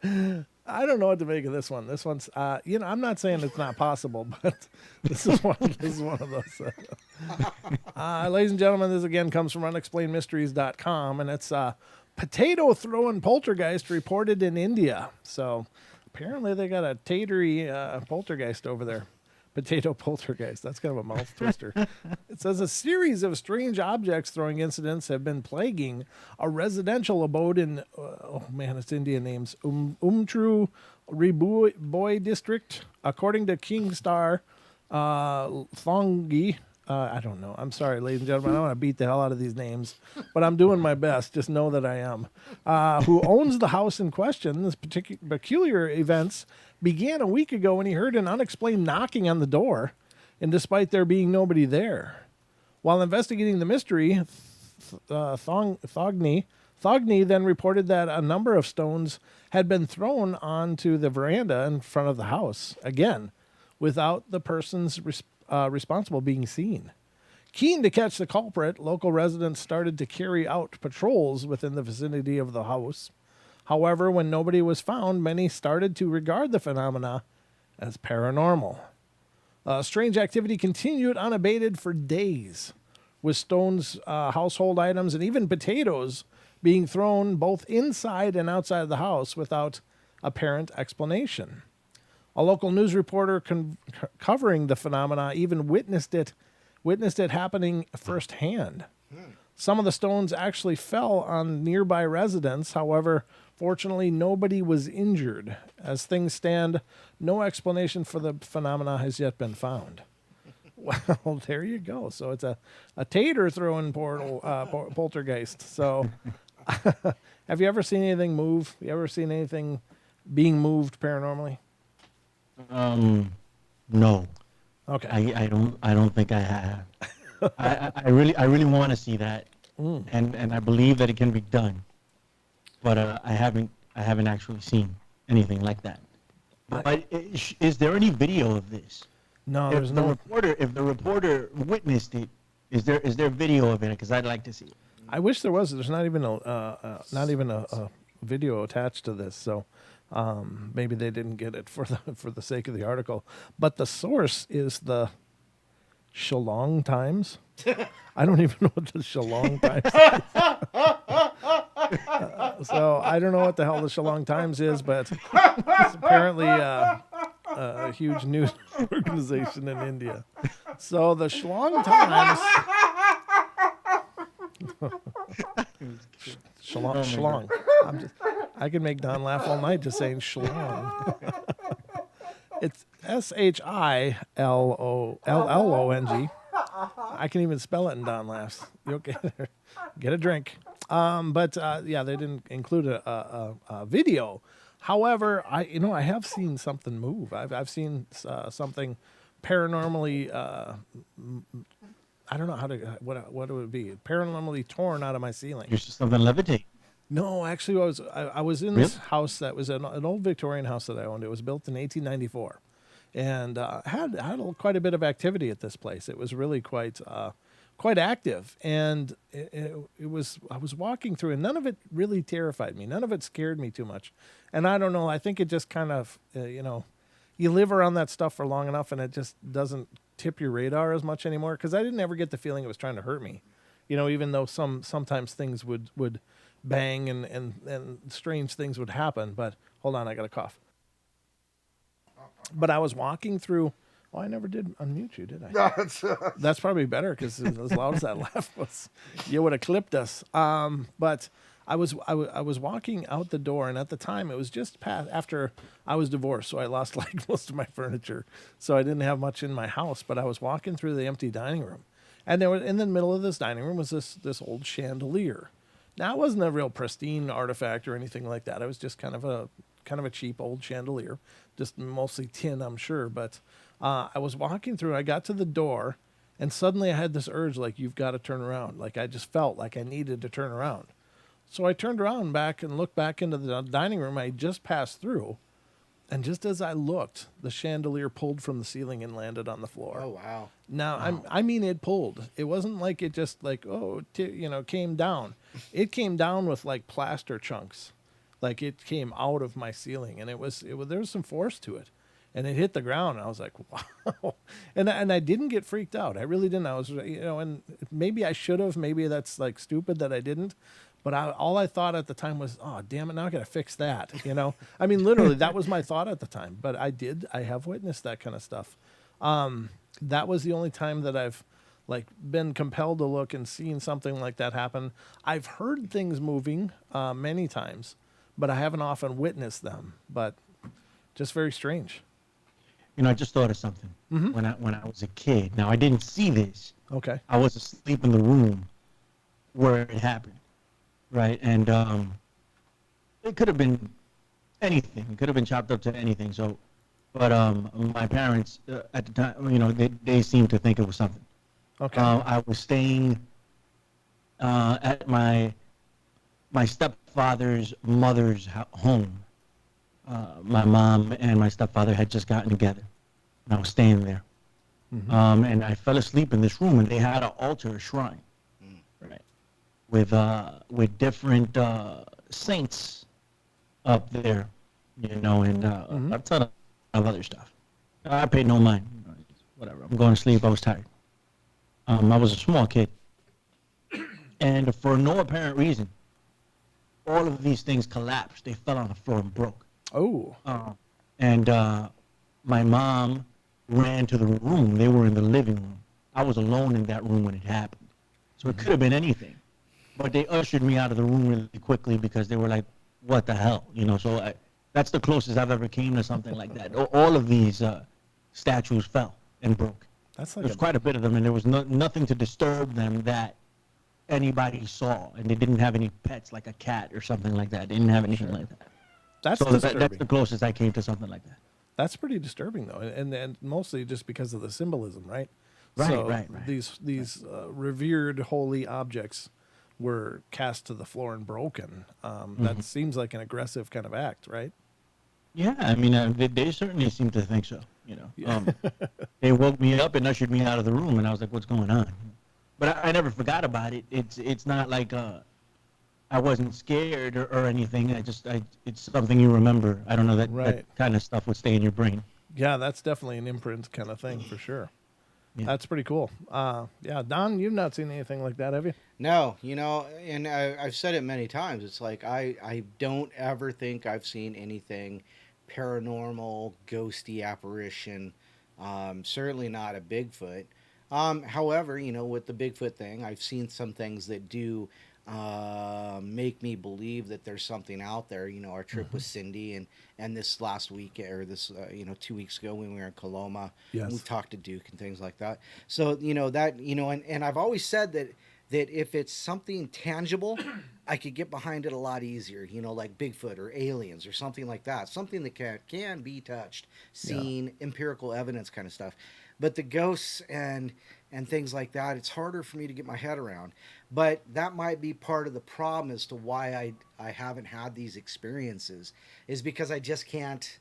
I don't know what to make of this one. This one's, I'm not saying it's not possible, but this is one of those. Ladies and gentlemen, this again comes from unexplainedmysteries.com, and it's potato throwing poltergeist reported in India. So apparently they got a tatery poltergeist over there. Potato poltergeist. That's kind of a mouth twister. It says a series of strange objects throwing incidents have been plaguing a residential abode in, it's Indian names, Umtru Riboy district. According to Kingstar Thongi, I don't know. I'm sorry, ladies and gentlemen. I don't want to beat the hell out of these names, but I'm doing my best. Just know that I am. Who owns the house in question? This peculiar events began a week ago when he heard an unexplained knocking on the door, and despite there being nobody there. While investigating the mystery, Thogny then reported that a number of stones had been thrown onto the veranda in front of the house, again, without the persons responsible being seen. Keen to catch the culprit, local residents started to carry out patrols within the vicinity of the house. However, when nobody was found, many started to regard the phenomena as paranormal. Strange activity continued unabated for days, with stones, household items, and even potatoes being thrown both inside and outside of the house without apparent explanation. A local news reporter covering the phenomena even witnessed it happening firsthand. Some of the stones actually fell on nearby residents. However, fortunately, nobody was injured. As things stand, no explanation for the phenomena has yet been found. Well, there you go. So it's a tater throwing poltergeist. So have you ever seen anything move? You ever seen anything being moved paranormally? No. Okay. I don't think I have. I really want to see that, and I believe that it can be done, but I haven't actually seen anything like that. But is there any video of this? No, If the reporter witnessed it, is there video of it? Because I'd like to see it. I wish there was. There's not even a video attached to this, so maybe they didn't get it for the sake of the article. But the source is the Shillong Times. I don't even know what the Shillong Times is. So I don't know what the hell the Shillong Times is, but it's apparently a huge news organization in India. So the Shillong Times. Shillong. I can make Don laugh all night just saying Shillong. It's Shillong. I can even spell it in Don laughs. You okay? Get a drink. But they didn't include a video. However, I have seen something move. I've seen something paranormally. I don't know what it would be. Paranormally torn out of my ceiling. There's just something levitate. No, actually, I was in Really? this house that was an old Victorian house that I owned. It was built in 1894, and had quite a bit of activity at this place. It was really quite active, and it was I was walking through, and none of it really terrified me. None of it scared me too much, and I don't know. I think it just kind of you live around that stuff for long enough, and it just doesn't tip your radar as much anymore. Because I didn't ever get the feeling it was trying to hurt me, even though sometimes things would bang and strange things would happen. But hold on, I got a cough. But I was walking through. Oh, I never did unmute you, did I? That's probably better because as loud as that laugh was, you would have clipped us. But I was walking out the door, and at the time it was just past after I was divorced, so I lost like most of my furniture, so I didn't have much in my house. But I was walking through the empty dining room, and there was in the middle of this dining room was this old chandelier. Now it wasn't a real pristine artifact or anything like that. It was just kind of a cheap old chandelier, just mostly tin, I'm sure. But I was walking through. I got to the door, and suddenly I had this urge, like, you've got to turn around. Like, I just felt like I needed to turn around. So I turned around back and looked back into the dining room I just passed through. And just as I looked, the chandelier pulled from the ceiling and landed on the floor. Oh, wow. Now, I mean, it pulled. It wasn't like it just like, came down. It came down with like plaster chunks. Like it came out of my ceiling, and there was some force to it. And it hit the ground, and I was like, wow. And I didn't get freaked out. I really didn't. I was, and maybe I should have. Maybe that's like stupid that I didn't. But all I thought at the time was, oh, damn it, now I got to fix that, I mean, literally, that was my thought at the time. But I have witnessed that kind of stuff. That was the only time that I've, like, been compelled to look and seen something like that happen. I've heard things moving many times, but I haven't often witnessed them. But just very strange. I just thought of something. When I was a kid. Now, I didn't see this. Okay. I was asleep in the room where it happened. Right, and it could have been anything. It could have been chopped up to anything. So, but my parents at the time, they seemed to think it was something. Okay. I was staying at my stepfather's mother's home. My mom and my stepfather had just gotten together, and I was staying there. And I fell asleep in this room, and they had an altar, a shrine. Right. With different saints up there, and a ton of other stuff. I paid no mind. Whatever. I'm going to sleep. I was tired. I was a small kid. And for no apparent reason, all of these things collapsed. They fell on the floor and broke. Oh. And my mom ran to the room. They were in the living room. I was alone in that room when it happened. So it could have been anything. But they ushered me out of the room really quickly because they were like, what the hell? So that's the closest I've ever came to something like that. All of these statues fell and broke. That's like There's quite a bit of them, and there was nothing to disturb them that anybody saw. And they didn't have any pets like a cat or something like that. They didn't have anything like that. That's so disturbing. That's the closest I came to something like that. That's pretty disturbing, though, and mostly just because of the symbolism, right? Right, so right. These revered holy objects were cast to the floor and broken. That seems like an aggressive kind of act, right? Yeah, I mean, they certainly seem to think so. They woke me up and ushered me out of the room, and I was like, "What's going on?" But I never forgot about it. It's not like I wasn't scared or anything. It's something you remember. I don't know that kind of stuff would stay in your brain. Yeah, that's definitely an imprint kind of thing for sure. Yeah. That's pretty cool. Yeah, Don, you've not seen anything like that, have you? No, and I've said it many times. It's like I don't ever think I've seen anything paranormal, ghosty apparition. Certainly not a Bigfoot. However, with the Bigfoot thing, I've seen some things that do make me believe that there's something out there. Our trip with Cindy and this last week or this 2 weeks ago when we were in Coloma, yes, we talked to Duke and things like that. So that and I've always said that if it's something tangible, I could get behind it a lot easier. Like Bigfoot or aliens or something like that, something that can be touched, seen, empirical evidence kind of stuff. But the ghosts and things like that, it's harder for me to get my head around. But that might be part of the problem as to why I haven't had these experiences, is because I just can't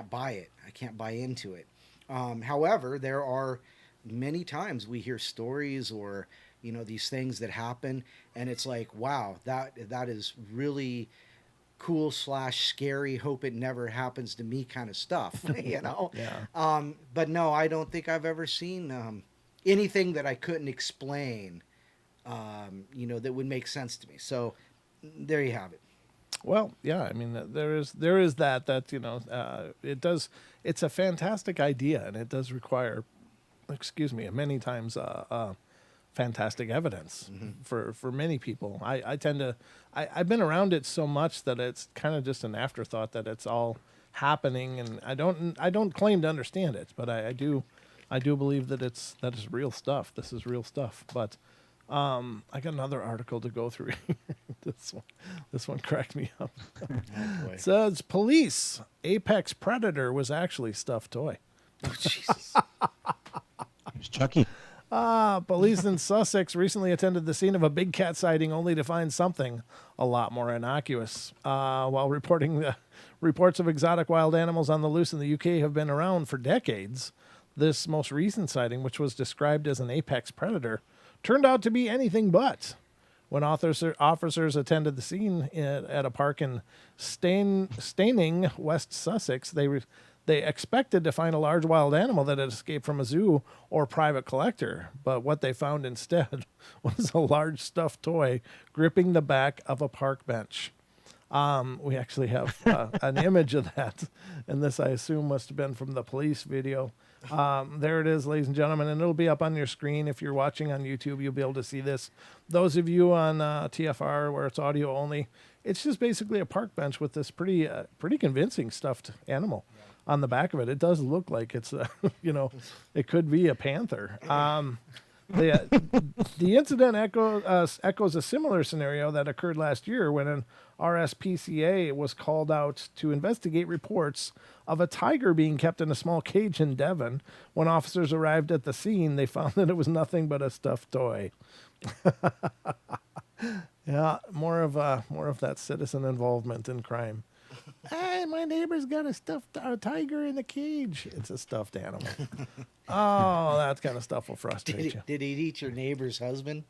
buy it. I can't buy into it. However, there are many times we hear stories or these things that happen, and it's like, wow, that is really cool / scary. Hope it never happens to me, kind of stuff. Yeah. But no, I don't think I've ever seen anything that I couldn't explain. That would make sense to me. So there you have it. Well, yeah, I mean, there is that it's a fantastic idea, and it does require, many times fantastic evidence for many people. I've been around it so much that it's kind of just an afterthought that it's all happening, and I don't claim to understand it, but I do believe that it's real stuff. This is real stuff, but. I got another article to go through. This one cracked me up. It says police apex predator was actually stuffed toy. Oh, Jesus. It's Chucky. Police in Sussex recently attended the scene of a big cat sighting only to find something a lot more innocuous. While reporting the reports of exotic wild animals on the loose in the UK have been around for decades, this most recent sighting, which was described as an apex predator, turned out to be anything but. When officers attended the scene at a park in Staining, West Sussex, they expected to find a large wild animal that had escaped from a zoo or private collector. But what they found instead was a large stuffed toy gripping the back of a park bench. We actually have an image of that, and this, I assume, must have been from the police video. There it is, ladies and gentlemen, and it'll be up on your screen. If you're watching on YouTube, you'll be able to see this. Those of you on TFR, where it's audio only, it's just basically a park bench with this pretty convincing stuffed animal on the back of it. It does look like it's, it could be a panther. The incident echoes a similar scenario that occurred last year when an RSPCA was called out to investigate reports of a tiger being kept in a small cage in Devon. When officers arrived at the scene, they found that it was nothing but a stuffed toy. Yeah, more of that citizen involvement in crime. Hey, my neighbor's got a tiger in a cage. It's a stuffed animal. Oh, that kind of stuff will frustrate you. Did he eat your neighbor's husband?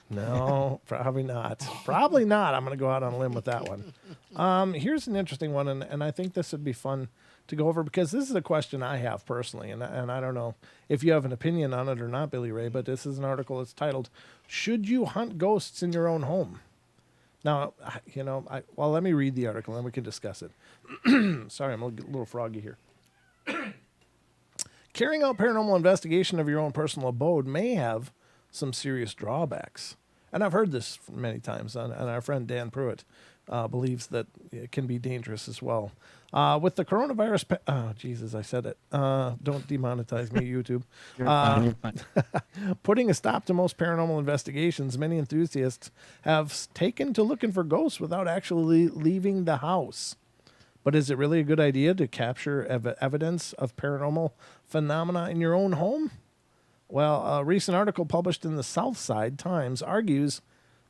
No, probably not. Probably not. I'm going to go out on a limb with that one. Here's an interesting one, and I think this would be fun to go over because this is a question I have personally, and I don't know if you have an opinion on it or not, Billy Ray, but this is an article that's titled, "Should You Hunt Ghosts in Your Own Home?" Now, let me read the article and we can discuss it. Sorry, I'm a little froggy here. Carrying out paranormal investigation of your own personal abode may have some serious drawbacks. And I've heard this many times, and our friend Dan Pruitt believes that it can be dangerous as well. With the coronavirus... oh, Jesus, I said it. Don't demonetize me, YouTube. You're fine. Putting a stop to most paranormal investigations, many enthusiasts have taken to looking for ghosts without actually leaving the house. But is it really a good idea to capture evidence of paranormal phenomena in your own home? Well, a recent article published in the Southside Times argues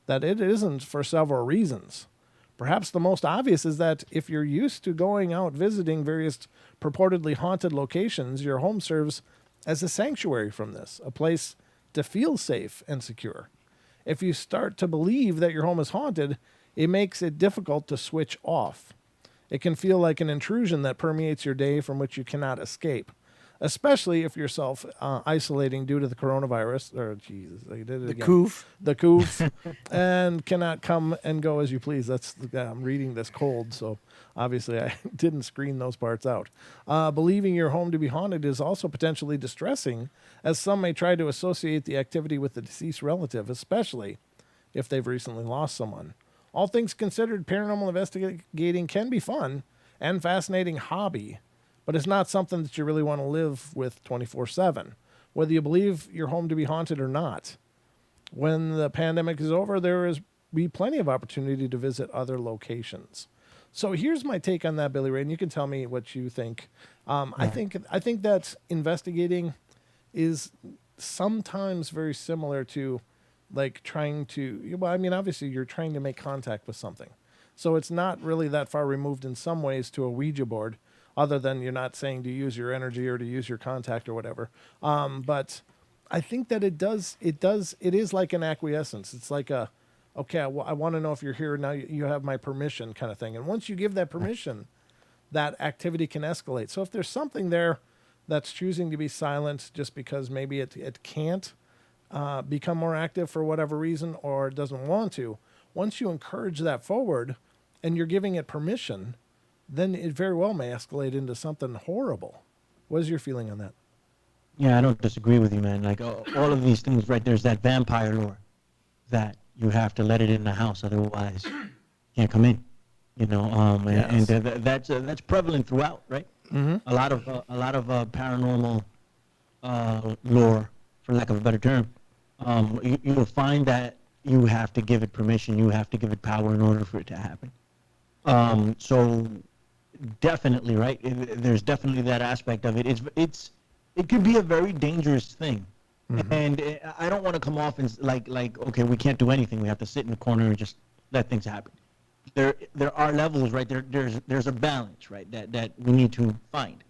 that it isn't for several reasons. Perhaps the most obvious is that if you're used to going out visiting various purportedly haunted locations, your home serves as a sanctuary from this, a place to feel safe and secure. If you start to believe that your home is haunted, it makes it difficult to switch off. It can feel like an intrusion that permeates your day from which you cannot escape, especially if you're self-isolating due to the coronavirus, or Jesus, I did it again. The coof, and cannot come and go as you please. I'm reading this cold, so obviously I didn't screen those parts out. Believing your home to be haunted is also potentially distressing, as some may try to associate the activity with the deceased relative, especially if they've recently lost someone. All things considered, paranormal investigating can be fun and fascinating hobby, but it's not something that you really want to live with 24/7, whether you believe your home to be haunted or not. When the pandemic is over, there is be plenty of opportunity to visit other locations. So here's my take on that, Billy Ray, and you can tell me what you think. I think that investigating is sometimes very similar to like trying to, well, I mean, obviously you're trying to make contact with something. So it's not really that far removed in some ways to a Ouija board, other than you're not saying to use your energy or to use your contact or whatever. But I think that it is like an acquiescence. It's like a, okay, I want to know if you're here now. You have my permission, kind of thing. And once you give that permission, that activity can escalate. So if there's something there that's choosing to be silent just because maybe it can't become more active for whatever reason, or it doesn't want to, once you encourage that forward and you're giving it permission, then it very well may escalate into something horrible. What is your feeling on that? Yeah, I don't disagree with you, man. Like all of these things, right? There's that vampire lore that you have to let it in the house, otherwise you can't come in. You know, Yes. and that's prevalent throughout, right? Mm-hmm. A lot of paranormal lore, for lack of a better term, you will find that you have to give it permission, you have to give it power in order for it to happen. So definitely, right? There's definitely that aspect of it. It could be a very dangerous thing. Mm-hmm. And I don't want to come off as like okay, we can't do anything. We have to sit in the corner and just let things happen. There are levels, right? There's a balance, right? That we need to find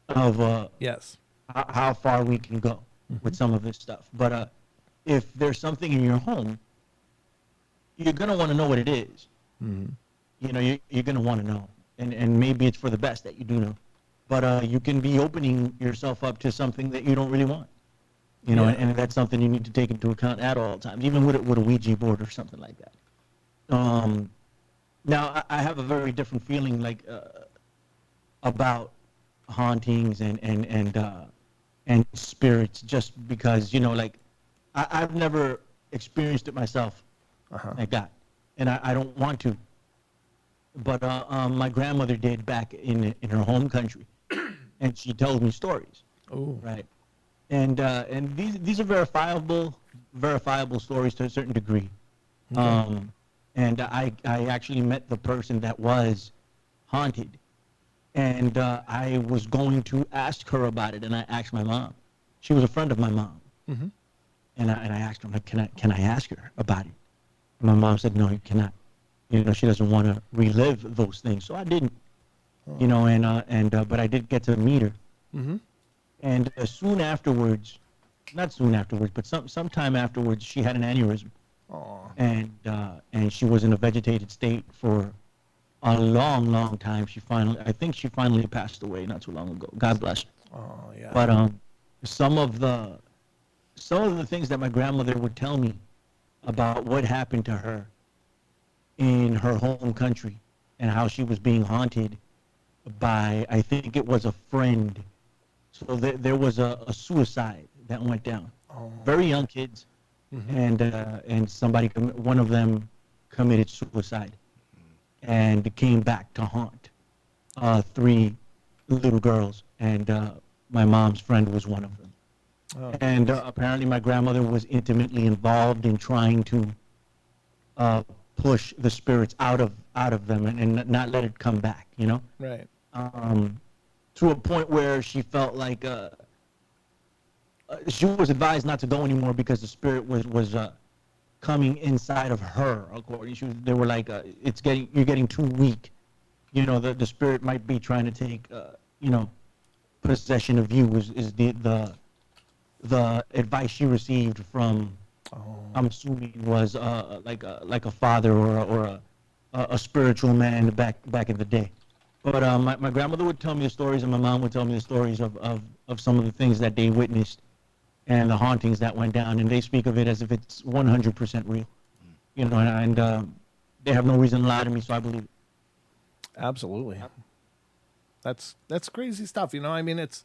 of Yes. how far we can go with some of this stuff. But if there's something in your home, you're gonna want to know what it is. Mm-hmm. You know, you're gonna want to know, and maybe it's for the best that you do know. But you can be opening yourself up to something that you don't really want. You know, Yeah. and that's something you need to take into account at all times, even with a Ouija board or something like that. Now I have a very different feeling, like about hauntings and spirits, just because, you know, like I've never experienced it myself, like that, and I don't want to. But my grandmother did back in her home country, and she told me stories. Oh. Right. And these are verifiable stories to a certain degree. Okay. And I actually met the person that was haunted, and I was going to ask her about it, and I asked my mom. She was a friend of my mom, Mm-hmm. and I asked her, I'm like, can I ask her about it? And my mom said, no, you cannot. You know, she doesn't want to relive those things, so I didn't. You know, but I did get to meet her. Mm-hmm. And soon afterwards, not soon afterwards, but sometime afterwards, she had an aneurysm. Oh. And she was in a vegetated state for a long time. I think she finally passed away not too long ago. God bless her. Oh, yeah. But some of the things that my grandmother would tell me about what happened to her in her home country and how she was being haunted by, I think it was a friend. So there was a suicide that went down. Oh. Very young kids, and one of them committed suicide, and came back to haunt 3 little girls, and my mom's friend was one of them. Oh. And apparently my grandmother was intimately involved in trying to push the spirits out of them and not let it come back, you know? Right. To a point where she felt like she was advised not to go anymore because the spirit was coming inside of her. According, they were like, you're getting too weak. You know, the spirit might be trying to take possession of you. Is the advice she received from, I'm assuming, was like a father or a spiritual man back in the day. But my grandmother would tell me the stories, and my mom would tell me the stories of some of the things that they witnessed and the hauntings that went down, and they speak of it as if it's 100% real. You know, and they have no reason to lie to me, so I believe it. Absolutely. That's crazy stuff. You know, I mean, it's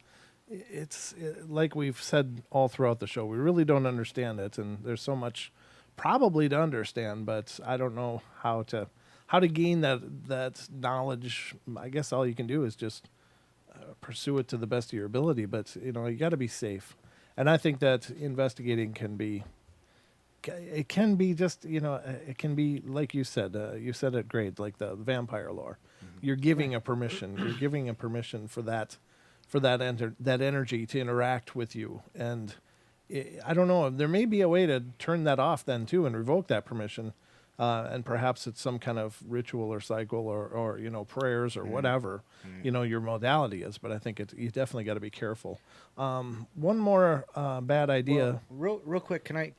like we've said all throughout the show. We really don't understand it, and there's so much probably to understand, but I don't know how to gain that knowledge. I guess all you can do is just pursue it to the best of your ability. But you know, you got to be safe, and I think that investigating can be just, you know, it can be like you said it great, like the vampire lore. You're giving a permission. You're giving a permission for that energy to interact with you, and I don't know. There may be a way to turn that off then too and revoke that permission. And perhaps it's some kind of ritual or cycle or prayers or whatever, your modality is. But I think you definitely got to be careful. One more bad idea. Well, real quick, can I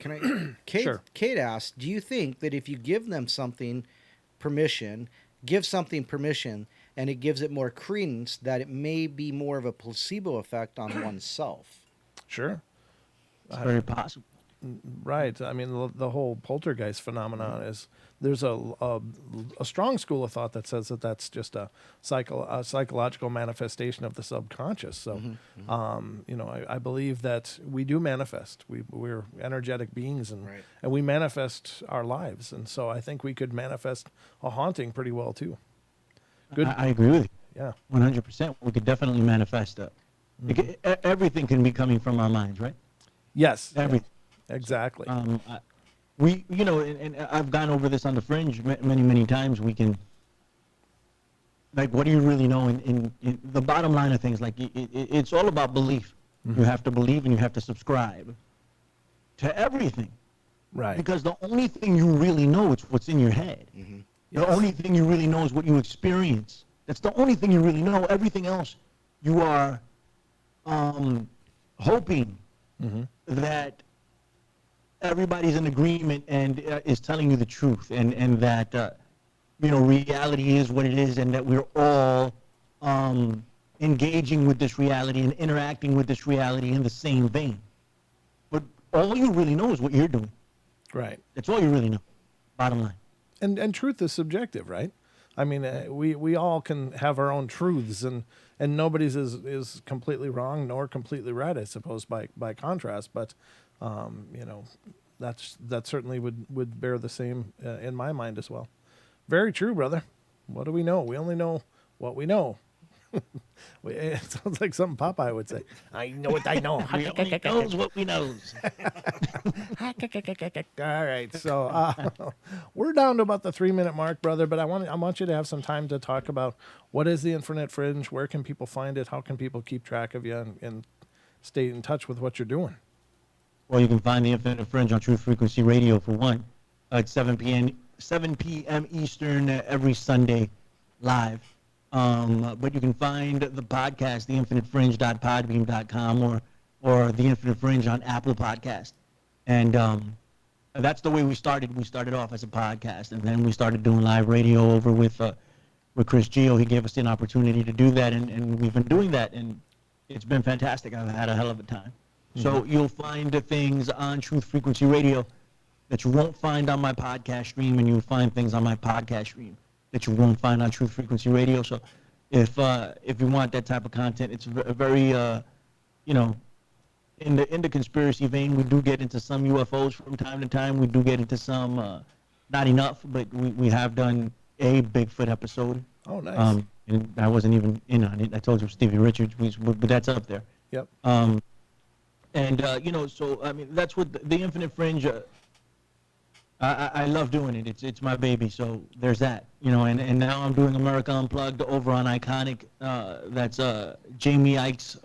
Kate, Sure. Kate asked, do you think that if you give them something permission, and it gives it more credence, that it may be more of a placebo effect on oneself? Sure. It's very possible. Right. I mean, the whole poltergeist phenomenon is there's a strong school of thought that says that that's just a psychological manifestation of the subconscious. So, I believe that we do manifest. We're energetic beings, and we manifest our lives. And so I think we could manifest a haunting pretty well too. Good. I agree with you. Yeah. 100%. We could definitely manifest that. Everything can be coming from our minds, right? Yes. Everything. Exactly. And I've gone over this on the Fringe many, many times. We can, like, what do you really know? In the bottom line of things, like, it's all about belief. You have to believe and you have to subscribe to everything. Right. Because the only thing you really know is what's in your head. The only thing you really know is what you experience. That's the only thing you really know. Everything else, you are hoping that everybody's in agreement and is telling you the truth, and that reality is what it is, and that we're all engaging with this reality and interacting with this reality in the same vein. But all you really know is what you're doing. Right. That's all you really know. Bottom line. And truth is subjective, right? I mean, we all can have our own truths, and nobody's is completely wrong nor completely right, I suppose, by contrast. But that certainly would bear the same in my mind as well. Very true, brother. What do we know? We only know what we know. It sounds like something Popeye would say. I know what I know. We only knows what we knows. All right, so we're down to about the 3-minute mark, brother. But I want you to have some time to talk about what is the Infinite Fringe, where can people find it, how can people keep track of you, and stay in touch with what you're doing. Well, you can find the Infinite Fringe on Truth Frequency Radio for one. It's 7 p.m. Eastern every Sunday live. But you can find the podcast, theinfinitefringe.podbeam.com or The Infinite Fringe on Apple Podcast. And that's the way we started. We started off as a podcast, and then we started doing live radio over with Chris Gio. He gave us an opportunity to do that, and we've been doing that, and it's been fantastic. I've had a hell of a time. So you'll find things on Truth Frequency Radio that you won't find on my podcast stream, and you'll find things on my podcast stream that you won't find on Truth Frequency Radio. So if you want that type of content, it's very in the conspiracy vein. We do get into some UFOs from time to time. We do get into some, not enough, but we have done a Bigfoot episode. Oh, nice. And I wasn't even in on it. I told you Stevie Richards, but that's up there. Yep. So I mean, that's what the Infinite Fringe. I love doing it. It's my baby. So there's that. And now I'm doing America Unplugged over on Iconic. That's Jamie Ike's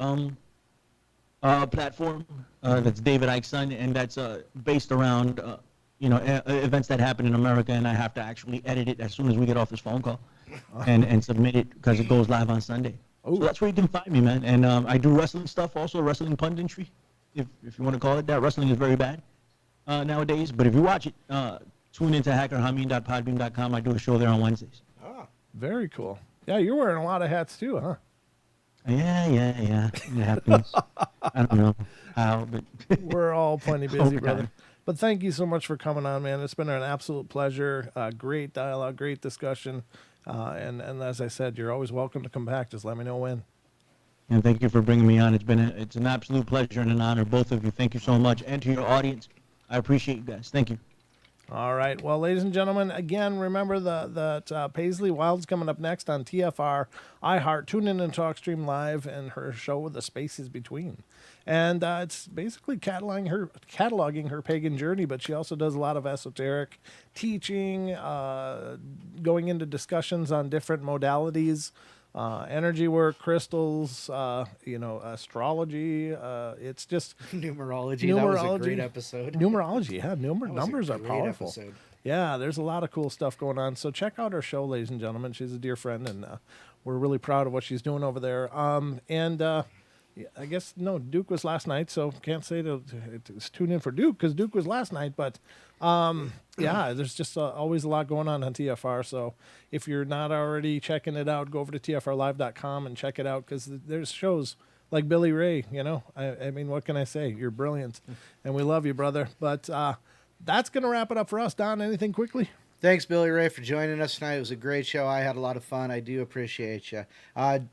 platform. That's David Ike's son, and that's based around events that happen in America. And I have to actually edit it as soon as we get off this phone call, and submit it because it goes live on Sunday. So that's where you can find me, man. And I do wrestling stuff also, wrestling punditry, if you want to call it that. Wrestling is very bad nowadays, but if you watch it, tune into hackerhameen.podbeam.com. I do a show there on Wednesdays. Very cool. Yeah, you're wearing a lot of hats too, huh? Yeah. It happens. I don't know how, but we're all plenty busy, Okay. brother. But thank you so much for coming on, man. It's been an absolute pleasure. Great dialogue, great discussion. And as I said, you're always welcome to come back. Just let me know when. And thank you for bringing me on. It's an absolute pleasure and an honor, both of you. Thank you so much. And to your audience, I appreciate you guys. Thank you. All right. Well, ladies and gentlemen, again, remember that Paisley Wild's coming up next on TFR, iHeart. Tune in and TalkStream Live and her show, The Spaces Between. And it's basically cataloging her pagan journey, but she also does a lot of esoteric teaching, going into discussions on different modalities energy work, crystals, astrology. It's just Numerology. That was a great episode. Numerology, yeah. That was a Numbers are great powerful. episode. Yeah, there's a lot of cool stuff going on. So check out our show, ladies and gentlemen. She's a dear friend, and we're really proud of what she's doing over there. Yeah, I guess, no, Duke was last night, so can't say to tune in for Duke because Duke was last night. But, yeah, there's just always a lot going on TFR. So if you're not already checking it out, go over to TFRLive.com and check it out because there's shows like Billy Ray, I mean, what can I say? You're brilliant, and we love you, brother. But that's going to wrap it up for us. Don, anything quickly? Thanks, Billy Ray, for joining us tonight. It was a great show. I had a lot of fun. I do appreciate you.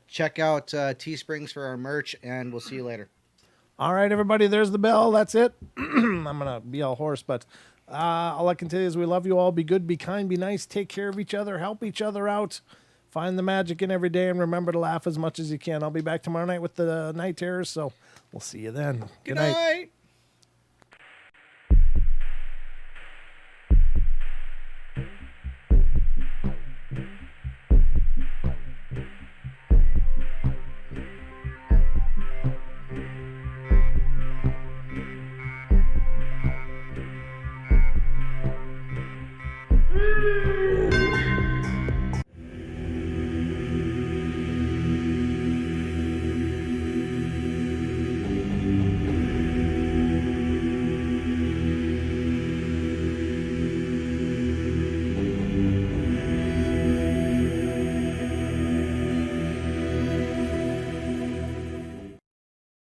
Check out Teesprings for our merch, and we'll see you later. All right, everybody, there's the bell. That's it. I'm going to be all hoarse, but all I can tell you is we love you all. Be good, be kind, be nice, take care of each other, help each other out, find the magic in every day, and remember to laugh as much as you can. I'll be back tomorrow night with the Night Terrors, so we'll see you then. Good night.